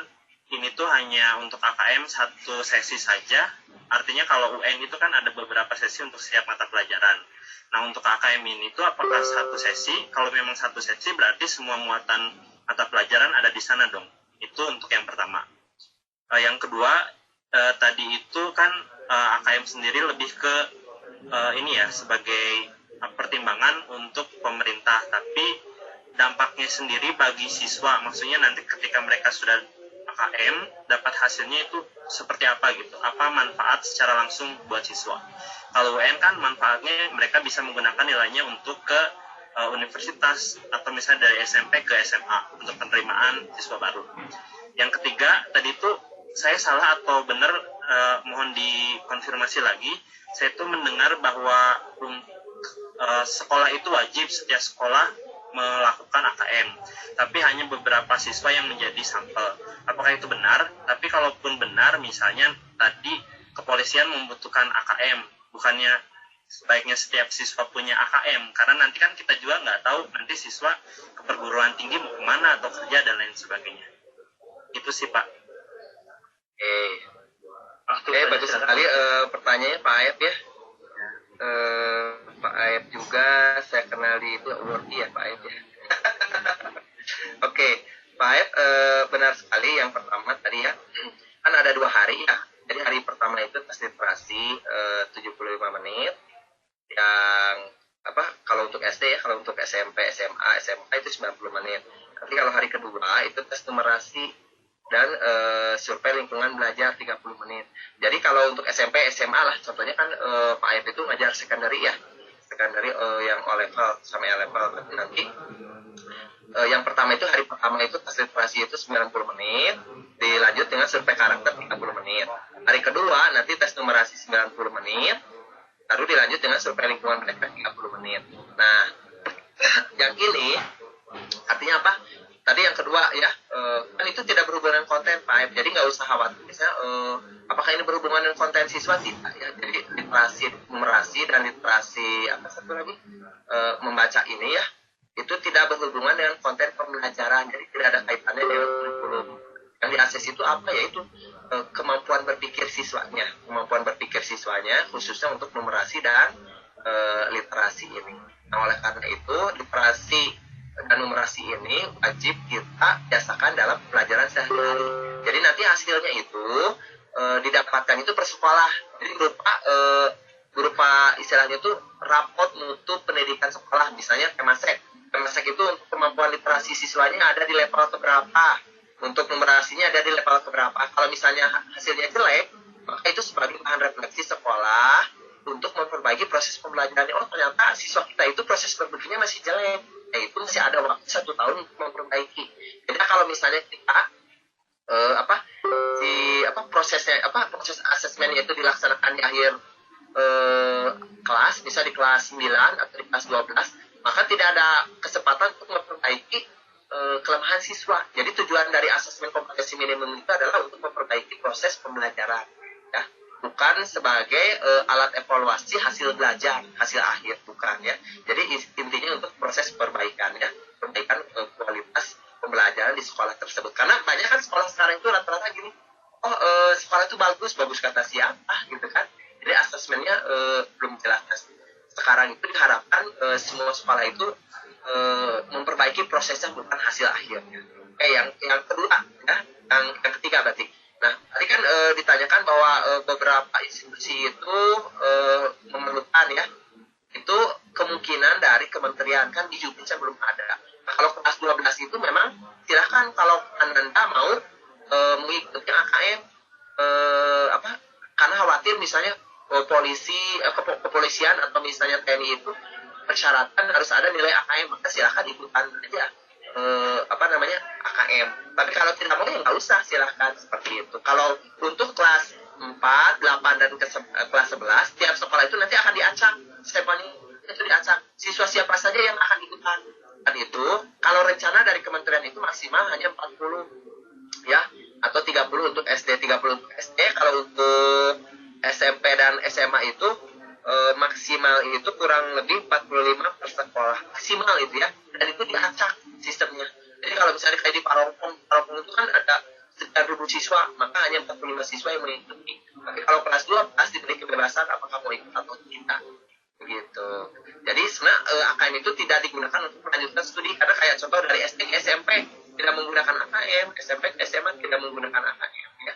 ini tuh hanya untuk AKM satu sesi saja? Artinya kalau UN itu kan ada beberapa sesi untuk setiap mata pelajaran. Nah untuk AKM ini tuh apakah satu sesi? Kalau memang satu sesi berarti semua muatan mata pelajaran ada di sana dong. Itu untuk yang pertama. Yang kedua, tadi itu kan AKM sendiri lebih ke sebagai pertimbangan untuk pemerintah, tapi dampaknya sendiri bagi siswa, maksudnya nanti ketika mereka sudah AKM dapat hasilnya itu seperti apa gitu, apa manfaat secara langsung buat siswa. Kalau UN kan manfaatnya mereka bisa menggunakan nilainya untuk ke universitas atau misalnya dari SMP ke SMA untuk penerimaan siswa baru. Yang ketiga tadi itu saya salah atau benar, mohon dikonfirmasi lagi. Saya tuh mendengar bahwa sekolah itu wajib setiap sekolah melakukan AKM, tapi hanya beberapa siswa yang menjadi sampel. Apakah itu benar? Tapi kalaupun benar, misalnya tadi kepolisian membutuhkan AKM, bukannya sebaiknya setiap siswa punya AKM, karena nanti kan kita juga nggak tahu nanti siswa ke perguruan tinggi mau kemana atau kerja dan lain sebagainya. Itu sih Pak. Oke, bagus sekali pertanyaannya Pak Aep ya. Pak Aep juga saya kenal di itu awardee ya Pak Aep ya. Oke, Pak Aep benar sekali. Yang pertama tadi ya, kan ada 2 hari ya. Jadi hari pertama itu tes literasi 75 menit. Yang kalau untuk SD ya, kalau untuk SMP, SMA, SMA itu 90 menit. Nanti kalau hari kedua itu tes numerasi dan survei lingkungan belajar 30 menit. Jadi kalau untuk SMP, SMA lah, contohnya kan Pak Aep itu ngajar secondary ya, secondary yang O level sama E level. Nanti yang pertama itu hari pertama itu tes literasi itu 90 menit, dilanjut dengan survei karakter 30 menit. Hari kedua nanti tes numerasi 90 menit, baru dilanjut dengan survei lingkungan belajar 30 menit. Nah, yang ini artinya apa? Tadi yang kedua ya, kan itu tidak berhubungan dengan konten Pak Aep, jadi nggak usah khawatir. Misalnya, apakah ini berhubungan dengan konten siswa? Tidak ya. Jadi literasi numerasi dan literasi apa satu lagi membaca ini ya, itu tidak berhubungan dengan konten pembelajaran, jadi tidak ada kaitannya dengan kurikulum. Yang diakses itu apa? Yaitu kemampuan berpikir siswanya, khususnya untuk numerasi dan literasi ini. Nah, oleh karena itu literasi dan numerasi ini wajib kita biasakan dalam pelajaran sehari-hari. Jadi nanti hasilnya itu didapatkan itu per sekolah. Jadi berupa istilahnya itu rapot mutu pendidikan sekolah, misalnya Kemasek. Kemasek itu untuk kemampuan literasi siswanya ada di level keberapa, untuk numerasinya ada di level keberapa. Kalau misalnya hasilnya jelek, maka itu sebagai bahan refleksi sekolah untuk memperbaiki proses pembelajarannya. Oh, ternyata siswa kita itu proses berpikirnya masih jelek. Itu masih ada waktu 1 tahun untuk memperbaiki. Jadi kalau misalnya kita proses asesmennya itu dilaksanakan di akhir kelas, bisa di kelas 9 atau di kelas 12, maka tidak ada kesempatan untuk memperbaiki kelemahan siswa. Jadi tujuan dari asesmen kompetensi minimum itu adalah untuk memperbaiki proses pembelajaran, ya, bukan sebagai alat evaluasi hasil belajar, hasil akhir, bukan ya. Jadi intinya untuk proses perbaikan ya, perbaikan kualitas pembelajaran di sekolah tersebut. Karena banyak kan sekolah sekarang itu rata-rata gini, sekolah itu bagus kata siapa gitu kan. Jadi asesmennya belum jelas. Sekarang itu diharapkan semua sekolah itu memperbaiki prosesnya, bukan hasil akhirnya. Yang kedua ya, yang ketiga berarti. Nah, tadi kan ditanyakan bahwa beberapa institusi itu memerlukan ya, itu kemungkinan dari kementerian, kan di Jupiter belum ada. Nah, kalau kelas 12 itu memang silahkan kalau Anda mau mengikuti AKM karena khawatir misalnya kepolisian atau misalnya TNI itu persyaratan harus ada nilai AKM, maka silahkan ikutan aja AKM. Tapi kalau tidak mau ya nggak usah, silahkan seperti itu. Kalau untuk kelas 4, 8 dan kelas 11, tiap sekolah itu nanti akan diacak stempelnya, itu diacak siswa siapa saja yang akan ikutan. Dan itu kalau rencana dari kementerian itu maksimal hanya 40 ya, atau 30 untuk SD, 30 untuk SD. Kalau untuk SMP dan SMA itu maksimal itu kurang lebih 45 per sekolah maksimal itu ya, dan itu diacak sistemnya. Jadi kalau misalnya kayak di Parongpong itu kan ada 9.000 siswa, maka hanya 45 siswa yang mengikuti. Tapi kalau kelas 12 diberi kebebasan apakah mau ikut atau tidak, begitu. Jadi sebenarnya AKM itu tidak digunakan untuk melanjutkan studi, karena kayak contoh dari SD ke SMP tidak menggunakan AKM, SMP ke SMA tidak menggunakan AKM ya.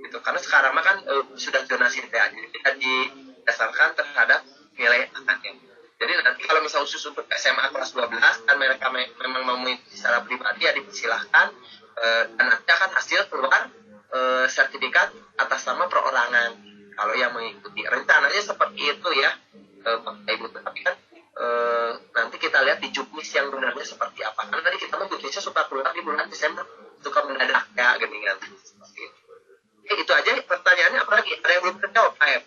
Gitu. Karena sekarang kan sudah zonasi ya, jadi tidak didasarkan terhadap nilai AKM. Jadi nanti kalau misalnya khusus untuk SMA kelas 12 dan mereka memang mau mengikuti secara pribadi ya dipersilahkan, dan nanti akan hasil keluar sertifikat atas nama perorangan kalau yang mengikuti. Rencananya seperti itu ya Pak Ibu. Tapi kan nanti kita lihat di juknis yang benarnya seperti apa. Karena tadi kita juknisnya suka keluar di bulan Desember, suka mendadak ya geningan seperti itu. Itu aja pertanyaannya, apa lagi? Ada yang belum terjawab Pak Ep?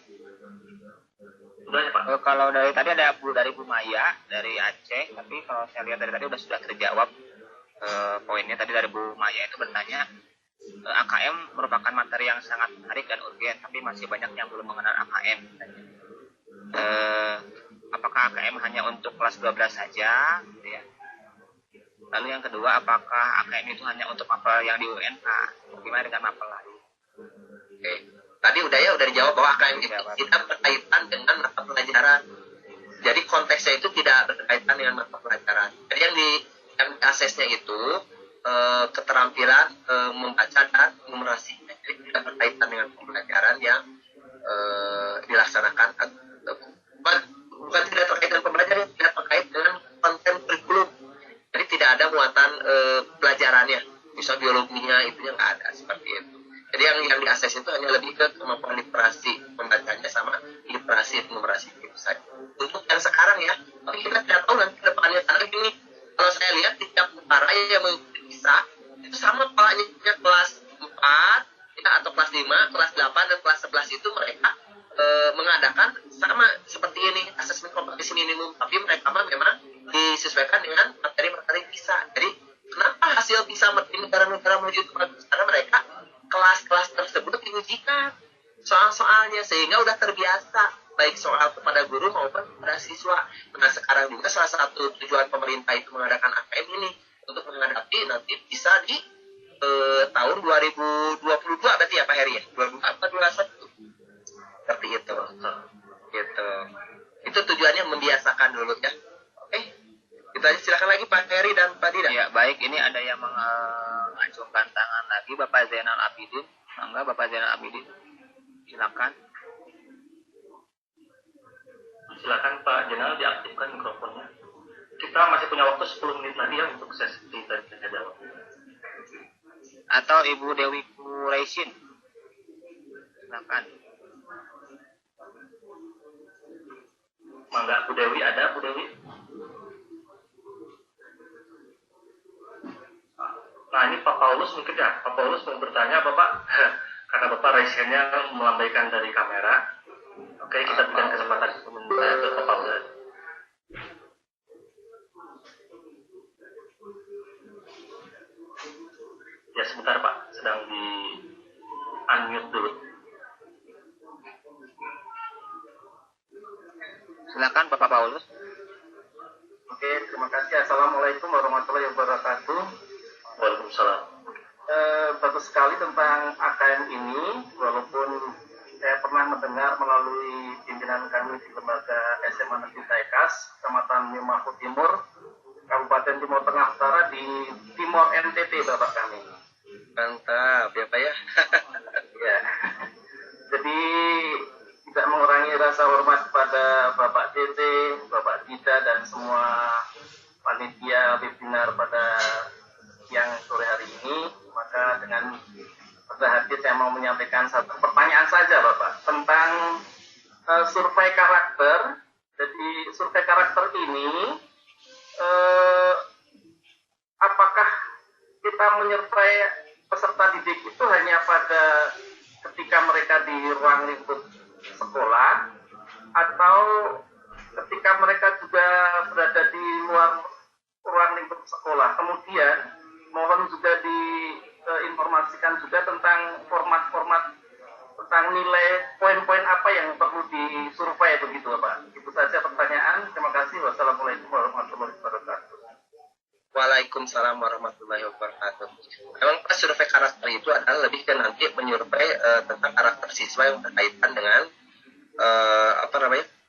Udah ya Pak. Kalau dari tadi ada dari Bu Maya dari Aceh, tapi kalau saya lihat dari tadi sudah terjawab poinnya. Tadi dari Bu Maya itu bertanya, AKM merupakan materi yang sangat menarik dan urgen, tapi masih banyak yang belum mengenal AKM. apakah AKM hanya untuk kelas 12 saja gitu ya. Lalu yang kedua, apakah AKM itu hanya untuk mapel yang di UNH? Bagaimana dengan mapel lain? Oke. Tadi udah dijawab bahwa AKM itu tidak berkaitan dengan mata pelajaran. Jadi konteksnya itu tidak berkaitan dengan mata pelajaran. Jadi yang di asesnya itu keterampilan membaca dan numerasi. Jadi tidak berkaitan dengan pembelajaran yang dilaksanakan. Bukan tidak terkait dengan pembelajaran, tidak terkait dengan konten kurikulum. Jadi tidak ada muatan pelajarannya. Misal biologinya itu yang nggak ada seperti itu. Jadi yang diakses itu hanya lebih ke kemampuan literasi membacanya sama literasi numerasi itu saja. Untuk yang sekarang ya, tapi kita tidak tahu nanti ke depannya. Karena gini, kalau saya lihat di tiap negara yang mengikuti PISA itu sama polanya kelas 4 ya, atau kelas 5, kelas 8 dan kelas 11 itu mereka mengadakan sama seperti ini asesmen kompetisi minimum, tapi mereka memang disesuaikan dengan materi-materi PISA. Jadi kenapa hasil PISA di negara-negara maju itu bagus? Karena mereka kelas-kelas tersebut diujikan soal-soalnya sehingga udah terbiasa baik soal kepada guru maupun kepada siswa. Nah sekarang juga salah satu tujuan pemerintah itu mengadakan AKM ini untuk menghadapi nanti bisa di tahun 2022 berarti ya Pak Heri ya? 2021 seperti itu. Gitu. Itu tujuannya membiasakan dulu ya. Oke. Kita silakan lagi Pak Heri dan Pak Dida. Ya, baik, ini ada yang mengacungkan tangan lagi, Bapak Zainal Abidin. Mangga Bapak Zainal Abidin. Silakan. Silakan Pak Jenal diaktifkan mikrofonnya. Kita masih punya waktu 10 menit lagi ya untuk sesi tanya jawab. Atau Ibu Dewi Kureisin. Silakan. Mangga Bu Dewi, ada Bu Dewi? Nah ini Pak Paulus mungkin ya. Pak Paulus mau bertanya Bapak, karena Bapak raisennya melambaikan dari kamera. Oke, kita berikan kesempatan sebentar ke Pak Paulus. Ya sebentar Pak, sedang di unmute dulu. Silakan Bapak Paulus. Oke, terima kasih. Assalamualaikum warahmatullahi wabarakatuh. Waalaikumsalam. Bagus sekali tentang AKM ini, walaupun saya pernah mendengar melalui pimpinan kami di lembaga SMA Negeri Taikas, Kecamatan Mimahu Timur, Kabupaten Timur Tengah Utara di Timor NTT, Bapak kami. Mantap ya Pak ya. Ya. Jadi tidak mengurangi rasa hormat kepada Bapak TT, Bapak Dida dan semua panitia webinar pada siang sore hari ini. Maka dengan rendah hati saya mau menyampaikan satu pertanyaan saja Bapak tentang survei karakter. Jadi survei karakter ini apakah kita menyertai peserta didik itu hanya pada ketika mereka di ruang lingkup sekolah atau ketika mereka juga berada di luar ruang lingkup sekolah. Kemudian mohon juga diinformasikan juga tentang format-format tentang nilai poin-poin apa yang perlu disurvei begitu Pak. Itu saja pertanyaan. Terima kasih. Wassalamualaikum warahmatullahi wabarakatuh. Waalaikumsalam warahmatullahi wabarakatuh. Memang pas survei karakter itu adalah lebih ke nanti menyurvei tentang karakter siswa yang berkaitan dengan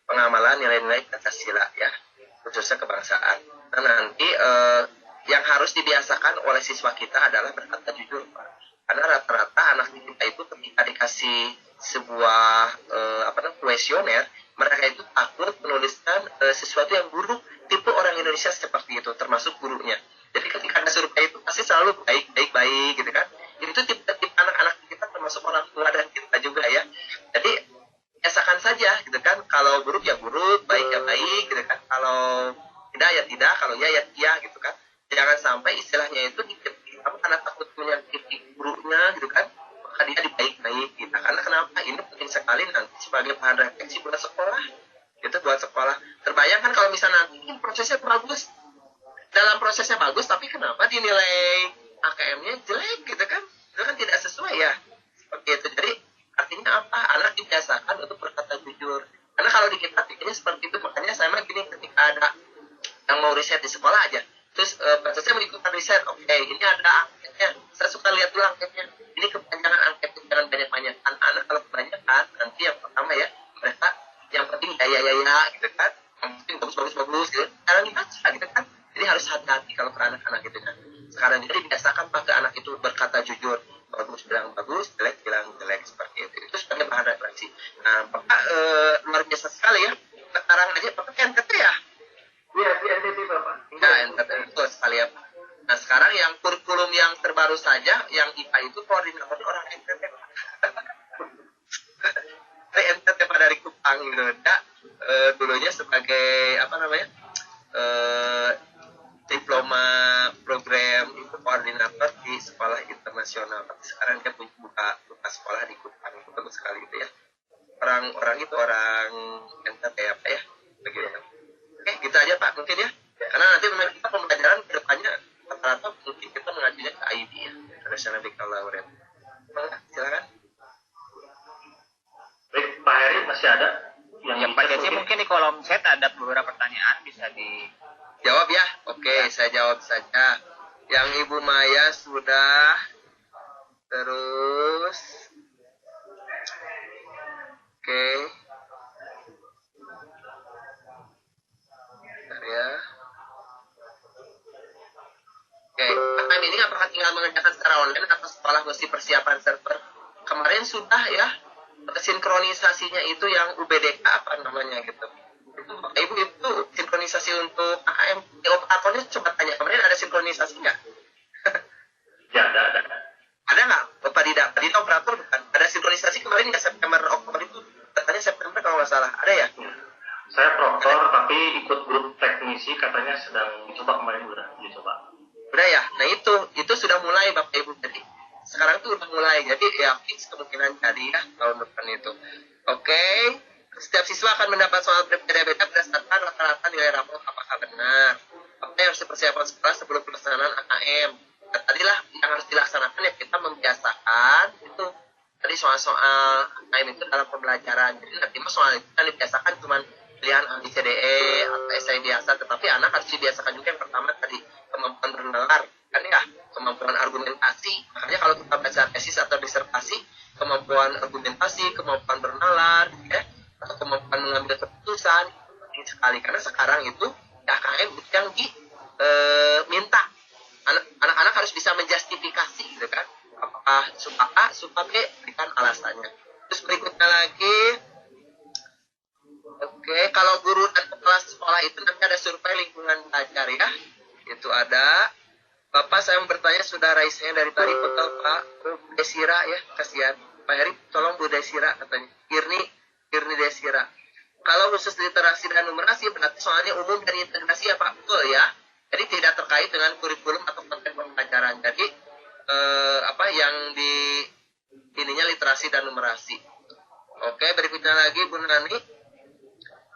pengamalan nilai-nilai Pancasila ya, khususnya kebangsaan. Nah nanti yang harus dibiasakan oleh siswa kita adalah berkata jujur Pak. Karena rata-rata anak kita itu ketika dikasih sebuah kuesioner, mereka itu takut menuliskan sesuatu yang buruk. Tipe orang Indonesia seperti itu, termasuk gurunya. Jadi ketika ada survei itu pasti selalu baik gitu kan. Itu tipe anak-anak kita termasuk orang tua dan kita juga ya. Jadi biasakan saja gitu kan. Kalau buruk ya buruk, baik ya baik gitu kan. Kalau tidak ya tidak, kalau ya ya iya gitu kan. Jangan sampai istilahnya itu karena takut menyakiti gurunya gitu kan. Maka dia dibaik-baik gitu. Karena kenapa? Ini penting sekali nanti sebagai bahan refleksi buat sekolah. Itu buat sekolah. Terbayang kan kalau misalnya nanti prosesnya bagus, dalam prosesnya bagus, tapi kenapa dinilai AKM-nya jelek gitu kan? Itu kan tidak sesuai ya. Seperti itu. Jadi artinya apa? Anak dibiasakan untuk berkata jujur. Karena kalau kita riset di sekolah aja. Terus saya melakukan riset, oke, ini ada angketnya. Saya suka lihat dulu angketnya. Ini kepanjangan angketnya, jangan banyak-banyak. Anak-anak kalau kebanyakan, nanti yang pertama ya, mereka yang penting ya, gitu kan. Yang penting bagus gitu. Sekarang dibaca gitu kan. Jadi harus hati-hati kalau ke anak-anak gitu kan. Sekarang jadi biasakan pakai anak itu berkata jujur. Bagus bilang bagus, jelek bilang jelek, seperti itu. Itu sebagai bahan refleksi. Nah, Bapak luar biasa sekali ya. Sekarang aja Bapak NTT ya? Iya, di NTT Bapak. Ya, NTT itu sekali ya. Nah, sekarang yang kurikulum yang terbaru saja, yang IPA itu koordinatornya orang NTT. Dari NTT Pak, dari Kupang gitu. Dia dulunya sebagai diploma program itu koordinator di sekolah internasional. Tapi sekarang dia buka sekolah di Kupang. Itu bagus sekali gitu ya. Orang itu orang NTT ya Pak ya. Begitu. Oke, gitu aja Pak mungkin ya. Karena nanti kita pembelajaran ke depannya rata-rata mungkin kita mengajunya ke IB ya. International Medical Laureate. Silakan. Baik, Pak Heri masih ada Yang Pak Ceci mungkin di kolom chat ada beberapa pertanyaan bisa di Jawab ya? Oke, saya jawab saja. Yang Ibu Maya sudah. Terus. Oke. Bentar ya. Oke, ini apakah tinggal mengerjakan secara online atau sekolah mesti persiapan server? Kemarin sudah ya. Sinkronisasinya itu yang UBDK apa namanya gitu. Ibu itu sinkronisasi untuk AKM. Ya, operatornya coba tanya kemarin ada sinkronisasi nggak? Ya, ada. Ada nggak? Pak Dida operator bukan? Ada sinkronisasi kemarin nggak September Oktober itu? Katanya September kalau nggak salah. Ada ya? Saya proktor tapi ikut grup teknisi katanya sedang dicoba kemarin udah dicoba. Udah ya? Nah itu sudah mulai Bapak Ibu. Jadi sekarang tuh udah mulai. Jadi ya fix kemungkinan jadi ya tahun depan itu. Oke. Setiap siswa akan mendapat soal berbeda-beda berdasarkan rata-rata nilai rapor apakah benar. Apa yang harus dipersiapkan sekolah sebelum pelaksanaan AKM. Nah, tadilah yang harus dilaksanakan ya kita membiasakan itu tadi soal-soal AKM itu dalam pembelajaran. Jadi nanti soal itu kan dibiasakan cuma pilihan ABCDE atau esai biasa, tetapi anak harus dibiasakan juga yang pertama tadi kemampuan bernalar kan ya, kemampuan argumentasi. Makanya kalau kita baca tesis atau disertasi, kemampuan argumentasi, kemampuan bernalar ya, atau kemampuan mengambil keputusan ini sekali. Karena sekarang itu KKM yang diminta anak-anak harus bisa menjustifikasi gitu kan, apakah suka A, suka B, berikan alasannya. Terus berikutnya lagi, oke, kalau guru dan kepala sekolah itu nanti ada survei lingkungan belajar ya, itu ada. Bapak saya mau bertanya, sudah raisnya dari tadi foto Pak Desira ya, kasihan Pak Heri, tolong Bu Desira katanya, Irni Desira. Kalau khusus literasi dan numerasi berarti soalnya umum dan integrasi ya Pak, betul ya. Jadi tidak terkait dengan kurikulum atau konten pembelajaran. Jadi yang di ininya literasi dan numerasi. Oke, berikutnya lagi Bu Nani.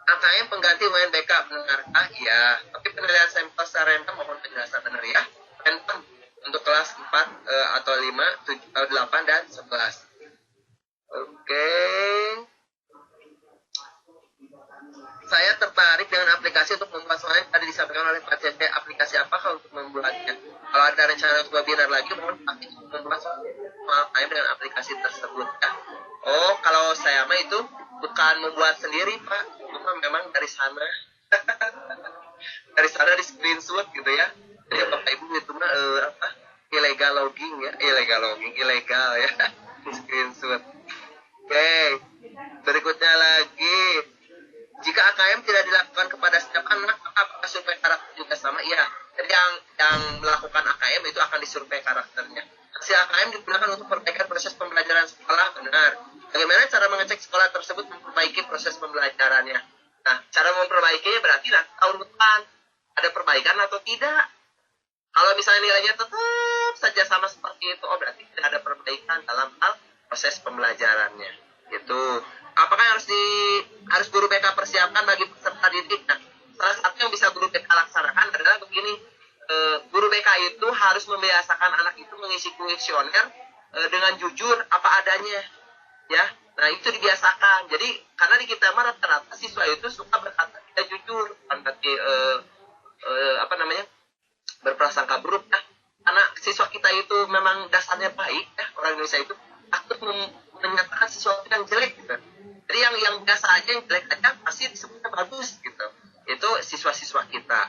AKM pengganti UNBK benarkah? Iya. Tapi penilaian sampel secara random mohon penjelasan benar ya. Random untuk kelas 4 atau 5, 7, 8 dan 11. Oke. Saya tertarik dengan aplikasi untuk membuat soal yang tadi disampaikan oleh Pak Cece. Aplikasi apakah untuk membuatnya? Kalau ada rencana untuk webinar lagi, mohon Pak membuat soal dengan aplikasi tersebut ya. Oh, kalau saya mah itu bukan membuat sendiri Pak, cuma memang dari sana. Dari sana di screenshot gitu ya. Jadi Bapak Ibu itu mah ilegal ya. Di screenshot. Oke. Berikutnya lagi, jika AKM tidak dilakukan kepada setiap anak, apakah survei karakter juga sama? Iya. Jadi yang melakukan AKM itu akan disurvei karakternya. Hasil AKM digunakan untuk perbaikan proses pembelajaran sekolah, benar. Bagaimana cara mengecek sekolah tersebut memperbaiki proses pembelajarannya? Nah, cara memperbaikinya berarti tahun depan ada perbaikan atau tidak. Kalau misalnya nilainya tetap saja sama seperti itu, oh berarti tidak ada perbaikan dalam hal proses pembelajarannya. Itu. Apakah yang harus guru BK persiapkan bagi peserta didik? Nah, salah satu yang bisa guru BK laksanakan adalah begini. Guru BK itu harus membiasakan anak itu mengisi kuesioner dengan jujur apa adanya. Ya, nah itu dibiasakan. Jadi karena di kita rata-rata siswa itu suka berkata tidak jujur, berarti berprasangka buruk ya. Karena siswa kita itu memang dasarnya baik ya, orang Indonesia itu takut menyatakan sesuatu yang jelek gitu. Jadi yang biasa aja, yang jelek aja pasti disebutnya bagus gitu. Itu siswa-siswa kita.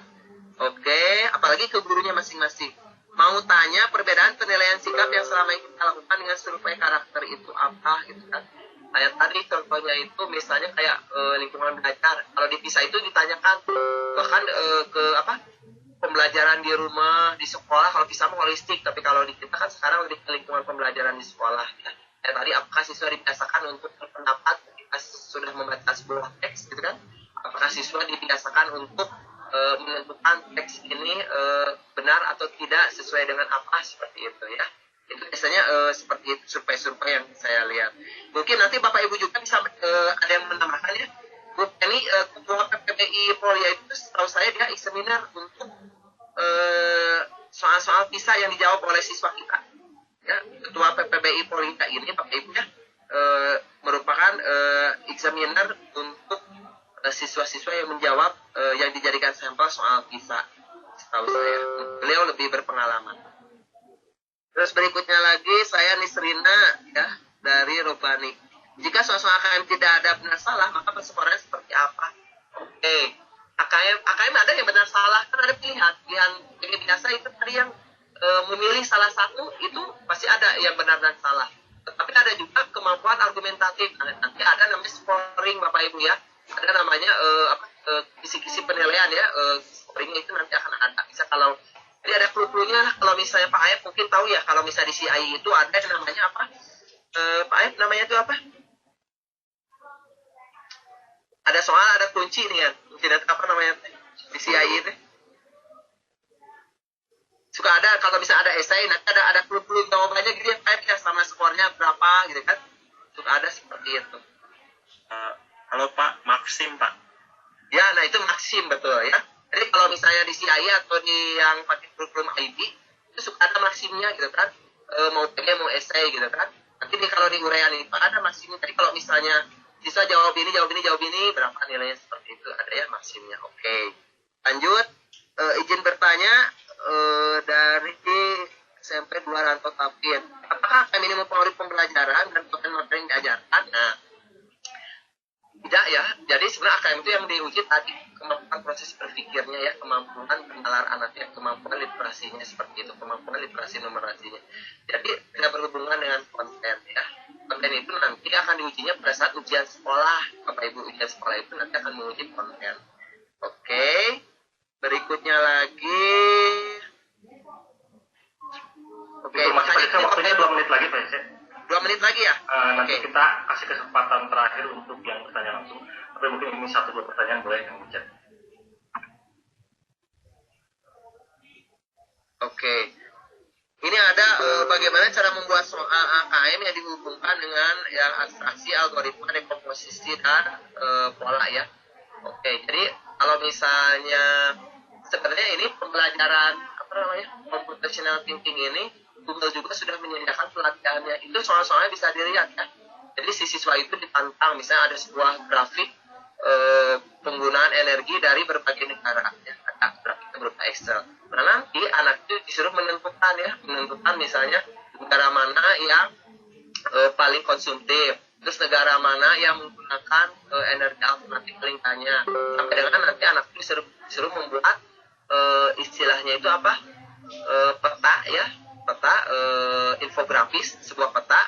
Oke, apalagi ke gurunya masing-masing. Mau tanya perbedaan penilaian sikap yang selama ini kita lakukan dengan survei karakter itu apa gitu kan. Kayak tadi contohnya itu misalnya kayak lingkungan belajar. Kalau di PISA itu ditanyakan bahkan pembelajaran di rumah, di sekolah. Kalau PISA mah holistik, tapi kalau di kita kan sekarang lebih ke lingkungan pembelajaran di sekolah ya. Kayak tadi apakah siswa dibiasakan untuk berpendapat ketika sudah membaca sebuah teks gitu kan. Apakah siswa dibiasakan untuk menentukan teks ini benar atau tidak sesuai dengan apa, seperti itu ya. Itu biasanya seperti itu survei-survei yang saya lihat. Mungkin nanti Bapak Ibu juga bisa ada yang menambahkan ya. Bu Penny, ketua PPBI Polri itu setahu saya dia seminar untuk soal-soal PISA yang dijawab oleh siswa kita. Ya, ketua PPBI Polri ini Bapak Ibu ya merupakan examiner untuk siswa-siswa yang menjawab yang dijadikan sampel soal PISA, setahu saya. Beliau lebih berpengalaman. Terus berikutnya lagi saya Nisrina ya dari Robani. Jika soal-soal AKM tidak ada benar salah, maka persekorannya seperti apa? Oke. AKM ada yang benar salah, kan ada pilihan. Pilihan biasa itu tadi yang memilih salah satu itu pasti ada yang benar dan salah. Tetapi ada juga kemampuan argumentatif. Nanti ada namanya scoring Bapak Ibu ya. Ada namanya kisi-kisi penilaian ya. Scoringnya itu nanti akan ada. Bisa kalau jadi ada clue-nya, kalau misalnya Pak Ayat mungkin tahu ya, kalau misalnya di CI itu ada yang namanya apa? Pak Ayat namanya itu apa? Ada soal, ada kunci nih kan. Tidak apa namanya di CI itu. Suka ada kalau misalnya ada esai, nanti ada clue-clue jawabannya gitu ya, Pak ya, sama skornya berapa gitu kan. Suka ada seperti itu. Halo Pak, Maksim Pak. Ya, nah itu Maksim betul ya. Jadi kalau misalnya di CI atau di yang pakai kurikulum IB itu suka ada maksimnya gitu kan, mau PG mau esai gitu kan. Nanti kalau di uraian itu ada maksimnya. Jadi kalau misalnya siswa jawab ini berapa nilainya, seperti itu ada ya maksimnya. Oke. Lanjut, izin bertanya dari SMP 2 Ranto Tapin. Apakah minimum pengaruh pembelajaran dan konten materi yang diajarkan? Nah, tidak ya. Jadi sebenarnya AKM itu yang diuji tadi kemampuan proses berpikirnya ya, kemampuan menalar anaknya, kemampuan literasinya seperti itu, kemampuan literasi numerasinya. Jadi tidak berhubungan dengan konten ya. Konten itu nanti akan diujinya pada saat ujian sekolah. Bapak Ibu, ujian sekolah itu nanti akan menguji konten. Oke. Berikutnya lagi. Oke. Waktunya 2 menit lagi Pak Ece. 2 menit lagi ya? Nanti kita kasih kesempatan terakhir untuk yang bertanya langsung. Tapi mungkin ini 1-2 pertanyaan boleh yang di chat. Oke. Ini ada bagaimana cara membuat soal AKM yang dihubungkan dengan yang abstraksi, algoritma, dekomposisi, dan pola ya. Oke, jadi kalau misalnya sebenarnya ini pembelajaran computational thinking ini Google juga sudah menyediakan pelatihannya. Itu soal-soalnya bisa dilihat ya. Jadi si siswa itu ditantang, misalnya ada sebuah grafik penggunaan energi dari berbagai negara ya. Ada grafik berupa Excel. Nah nanti anak itu disuruh menentukan misalnya negara mana yang paling konsumtif, terus negara mana yang menggunakan energi alternatif paling banyak. Sampai dengan nanti anak itu disuruh membuat istilahnya itu apa? Peta ya. Peta infografis, sebuah peta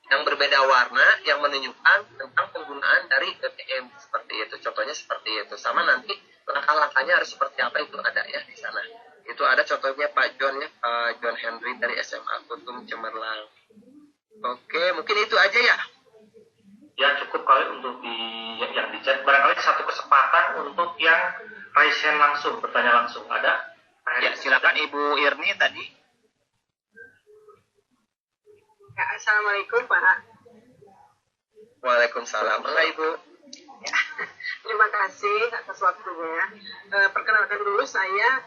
yang berbeda warna yang menunjukkan tentang penggunaan dari BBM seperti itu. Contohnya seperti itu. Sama nanti langkah-langkahnya harus seperti apa itu ada ya di sana. Itu ada contohnya Pak John ya, Pak John Henry dari SMA Kutum Cemerlang. Oke, mungkin itu aja ya. Ya cukup kali untuk yang di chat. Barangkali satu kesempatan untuk yang raise hand langsung, bertanya langsung. Ada? Ya, silakan Ibu Irni tadi. Ya, Assalamualaikum Pak. Waalaikumsalam. Halo Ibu. Ya, terima kasih atas waktunya. Perkenalkan dulu saya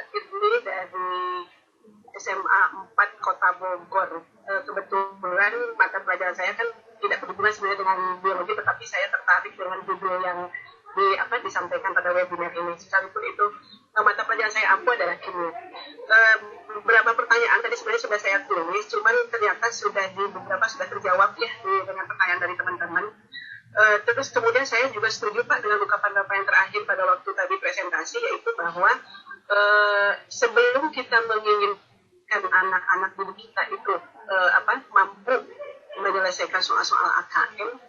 Irni dari SMA 4 Kota Bogor. Kebetulan mata pelajaran saya kan tidak berhubungan sebenarnya dengan biologi, tetapi saya tertarik dengan judul yang disampaikan pada webinar ini. Sekalipun itu mata pelajaran yang saya ampu adalah kimia. Beberapa pertanyaan tadi sebenarnya sudah saya tulis, cuman ternyata beberapa sudah terjawab ya dengan pertanyaan dari teman-teman. Terus kemudian saya juga setuju Pak dengan ungkapan Bapak yang terakhir pada waktu tadi presentasi, yaitu bahwa sebelum kita menginginkan anak-anak didik kita itu mampu menyelesaikan soal-soal AKM,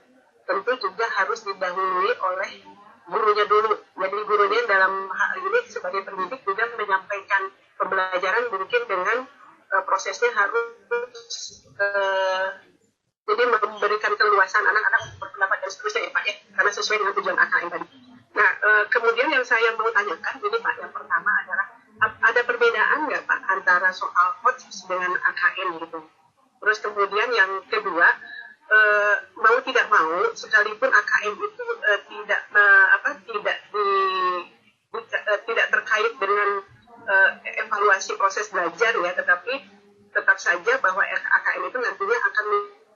tentu juga harus didahului oleh gurunya dulu. Jadi gurunya dalam hal ini sebagai pendidik juga menyampaikan pembelajaran mungkin dengan prosesnya harus jadi memberikan keluasan anak-anak berpendapat dan seterusnya ya Pak ya, karena sesuai dengan tujuan AKM tadi. Nah, kemudian yang saya mau tanyakan ini Pak, yang pertama adalah ada perbedaan nggak Pak antara soal HOTS dengan AKM gitu? Terus kemudian yang kedua, mau tidak mau sekalipun AKM itu tidak terkait dengan evaluasi proses belajar ya, tetapi tetap saja bahwa AKM itu nantinya akan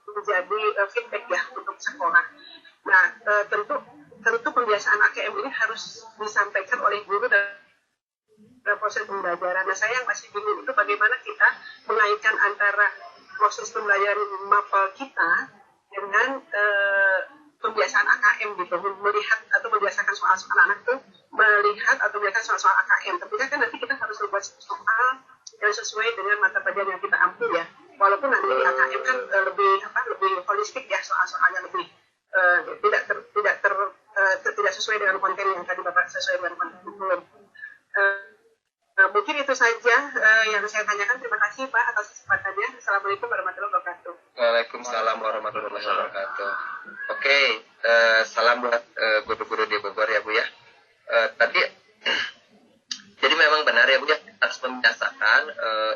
menjadi feedback ya untuk sekolah. Nah, tentu pembiasaan AKM ini harus disampaikan oleh guru dalam proses pembelajaran. Nah, saya yang masih bingung itu bagaimana kita mengaitkan antara proses pembelajaran MAPEL kita dengan pembiasaan AKM gitu, melihat atau membiasakan soal-soal anak itu melihat atau membiasakan soal-soal AKM. Tentunya kan nanti kita harus membuat soal yang sesuai dengan mata pelajaran yang kita ampu ya. Walaupun nanti di AKM kan lebih holistik ya, soal-soalnya lebih tidak sesuai dengan konten yang tadi Bapak sesuai dengan konten kurikulum. Mungkin itu saja yang saya tanyakan. Terima kasih Pak atas kesempatannya. Assalamualaikum warahmatullahi wabarakatuh. Waalaikumsalam warahmatullahi wabarakatuh. Oke, salam buat guru-guru di Bogor ya Bu ya. Tadi jadi memang benar ya Bu ya, harus membiasakan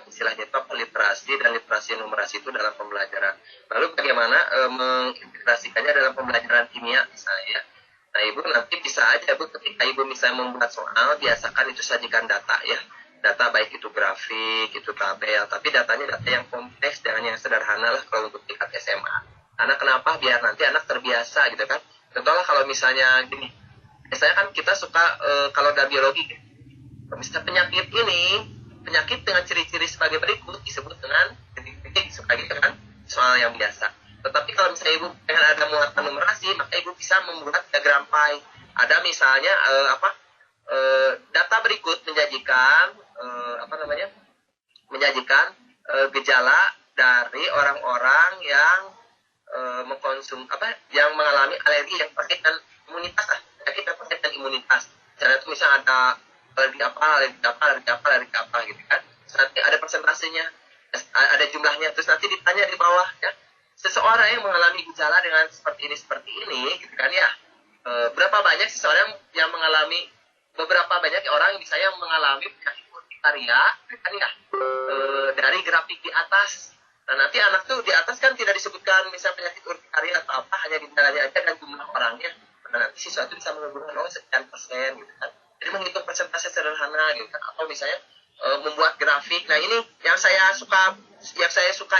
istilahnya itu literasi dan literasi numerasi itu dalam pembelajaran. Lalu bagaimana mengintegrasikannya dalam pembelajaran kimia misalnya. Nah Ibu nanti bisa aja Bu, ketika Ibu misalnya membuat soal, biasakan itu sajikan data ya. Data baik itu grafik, itu tabel, tapi datanya data yang kompleks, jangan yang sederhana lah kalau untuk tingkat SMA. Karena kenapa? Biar nanti anak terbiasa gitu kan. Contohnya kalau misalnya gini, biasanya kan kita suka kalau dalam biologi, misalnya penyakit dengan ciri-ciri sebagai berikut disebut dengan titik-titik, suka gitu kan, soal yang biasa. Tetapi kalau misalnya Ibu pengen ada muatan numerasi, maka Ibu bisa membuat diagram pie. Ada misalnya data berikut menjanjikan gejala dari orang-orang yang yang mengalami alergi yang terkait dengan imunitas lah, penyakit yang terkait dengan imunitas. Misalnya itu misalnya ada alergi apa gitu kan. Nanti ada persentasenya, ada jumlahnya, terus nanti ditanya di bawah ya. Seseorang yang mengalami gejala dengan seperti ini gitu kan ya, berapa banyak seseorang yang mengalami, beberapa banyak orang misalnya yang mengalami penyakit urtikaria kan ya, dari grafik di atas. Nah nanti anak tuh di atas kan tidak disebutkan misalnya penyakit urtikaria atau apa, hanya gejalanya aja dan jumlah orangnya. Nah nanti siswa itu bisa menghubungkan sekian persen gitu kan. Jadi menghitung persentase sederhana gitu kan, atau misalnya membuat grafik. Nah ini yang saya suka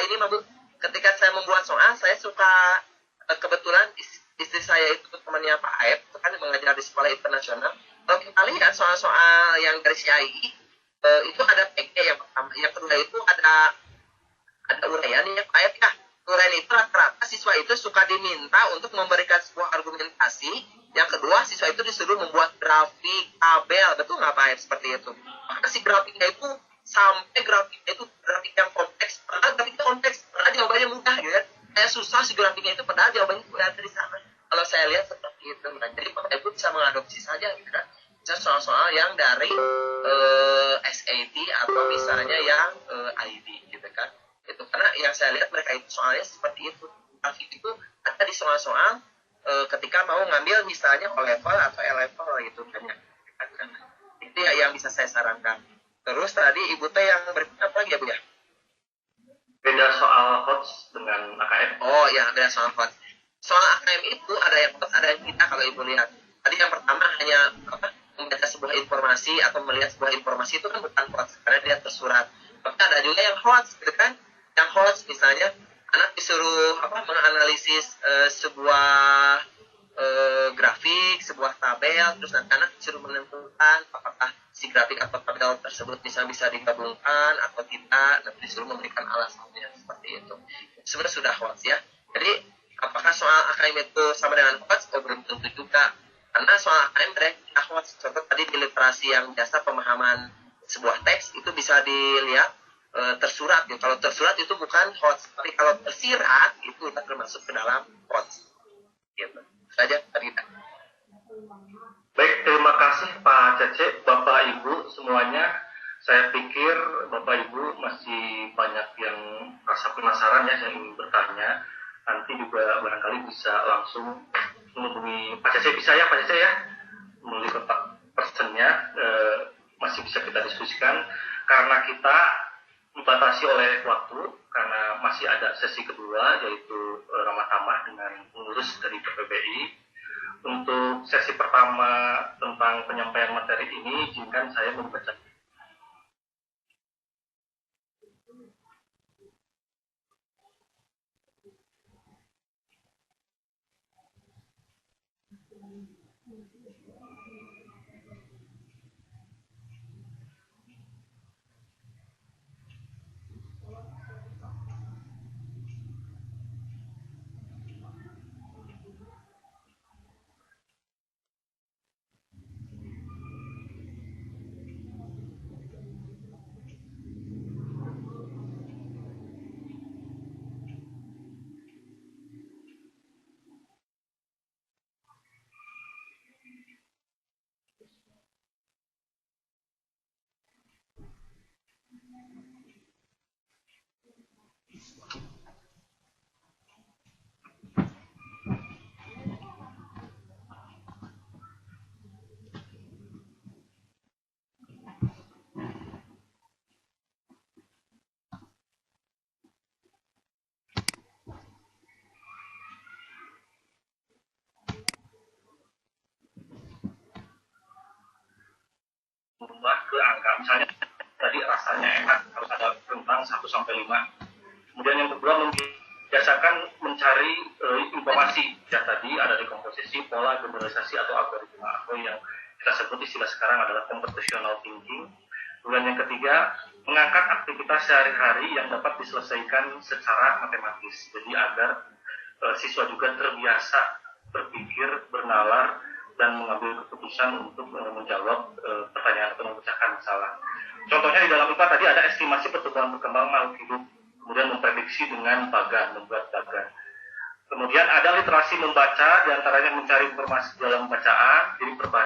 ini Bu. Ketika saya membuat soal, saya suka, kebetulan istri saya itu temannya Pak Aep, itu kan mengajar di sekolah internasional. Kalau kita lihat soal-soal yang dari CII, itu ada PG yang pertama. Yang kedua itu ada uraian ya Pak Aep ya. Uraian itu rata-rata siswa itu suka diminta untuk memberikan sebuah argumentasi. Yang kedua, siswa itu disuruh membuat grafik, tabel. Betul nggak Pak Aep seperti itu? Maka si grafiknya itu sampai grafiknya itu grafik yang kompleks, padahal grafiknya kompleks, padahal jawabannya mudah gitu kan. Saya susah si grafiknya itu, padahal jawabannya sudah ada di sana. Kalau saya lihat seperti itu, nah, jadi Bapak Ibu bisa mengadopsi saja gitu kan. Bisa soal-soal yang dari SAT atau misalnya yang IB gitu kan. Itu karena yang saya lihat mereka itu soalnya seperti itu. Grafik itu ada di soal-soal ketika mau ngambil misalnya O-level atau E-level gitu banyak. Itu ya yang bisa saya sarankan. Terus tadi Ibu teh yang berikutnya apa lagi ya Bu ya? Beda soal HOTS dengan AKM. Oh ya, beda soal HOTS. Soal AKM itu ada yang HOTS, ada yang tidak kalau Ibu lihat. Tadi yang pertama hanya membaca sebuah informasi atau melihat sebuah informasi itu kan bukan HOTS karena dia tersurat. Maka ada juga yang HOTS gitu kan. Yang HOTS misalnya anak disuruh menganalisis sebuah grafik, sebuah tabel, terus nanti anak disuruh menentukan apakah si grafik atau tabel tersebut bisa digabungkan atau tidak, dan disuruh memberikan alasannya seperti itu. Sebenarnya sudah hoax ya. Jadi apakah soal AKM itu sama dengan hoax? Oh, belum tentu juga. Karena soal AKM tidak hoax. Contoh tadi di literasi yang biasa pemahaman sebuah teks itu bisa dilihat tersurat. Ya. Kalau tersurat itu bukan hoax, tapi kalau tersirat itu termasuk ke dalam hoax. Gitu. Saja tadi. Baik, terima kasih Pak Cece, Bapak Ibu semuanya. Saya pikir Bapak Ibu masih banyak yang rasa penasaran ya, yang ingin bertanya. Nanti juga barangkali bisa langsung menghubungi Pak Cece, bisa ya Pak Cece ya? Melalui kontak personnya, masih bisa kita diskusikan. Karena kita dibatasi oleh waktu, karena masih ada sesi kedua, yaitu ramah tamah dengan pengurus dari PPBI. Untuk sesi pertama tentang penyampaian materi ini, izinkan saya membaca. Berubah ke angka, misalnya tadi rasanya enak harus ada rentang 1 sampai 5. Kemudian yang kedua membiasakan mencari informasi ya, tadi ada dekomposisi, pola, generalisasi atau algoritma, atau yang kita sebut istilah sekarang adalah computational thinking. Kemudian yang ketiga, mengangkat aktivitas sehari-hari yang dapat diselesaikan secara matematis, jadi agar siswa juga terbiasa berpikir, bernalar, dan mengambil keputusan untuk menjawab pertanyaan atau memecahkan masalah. Contohnya di dalam IPA tadi ada estimasi pertumbuhan berkembang makhluk hidup, kemudian memprediksi dengan bagan, membuat bagan. Kemudian ada literasi membaca, diantaranya mencari informasi dalam bacaan, jadi perbanyak.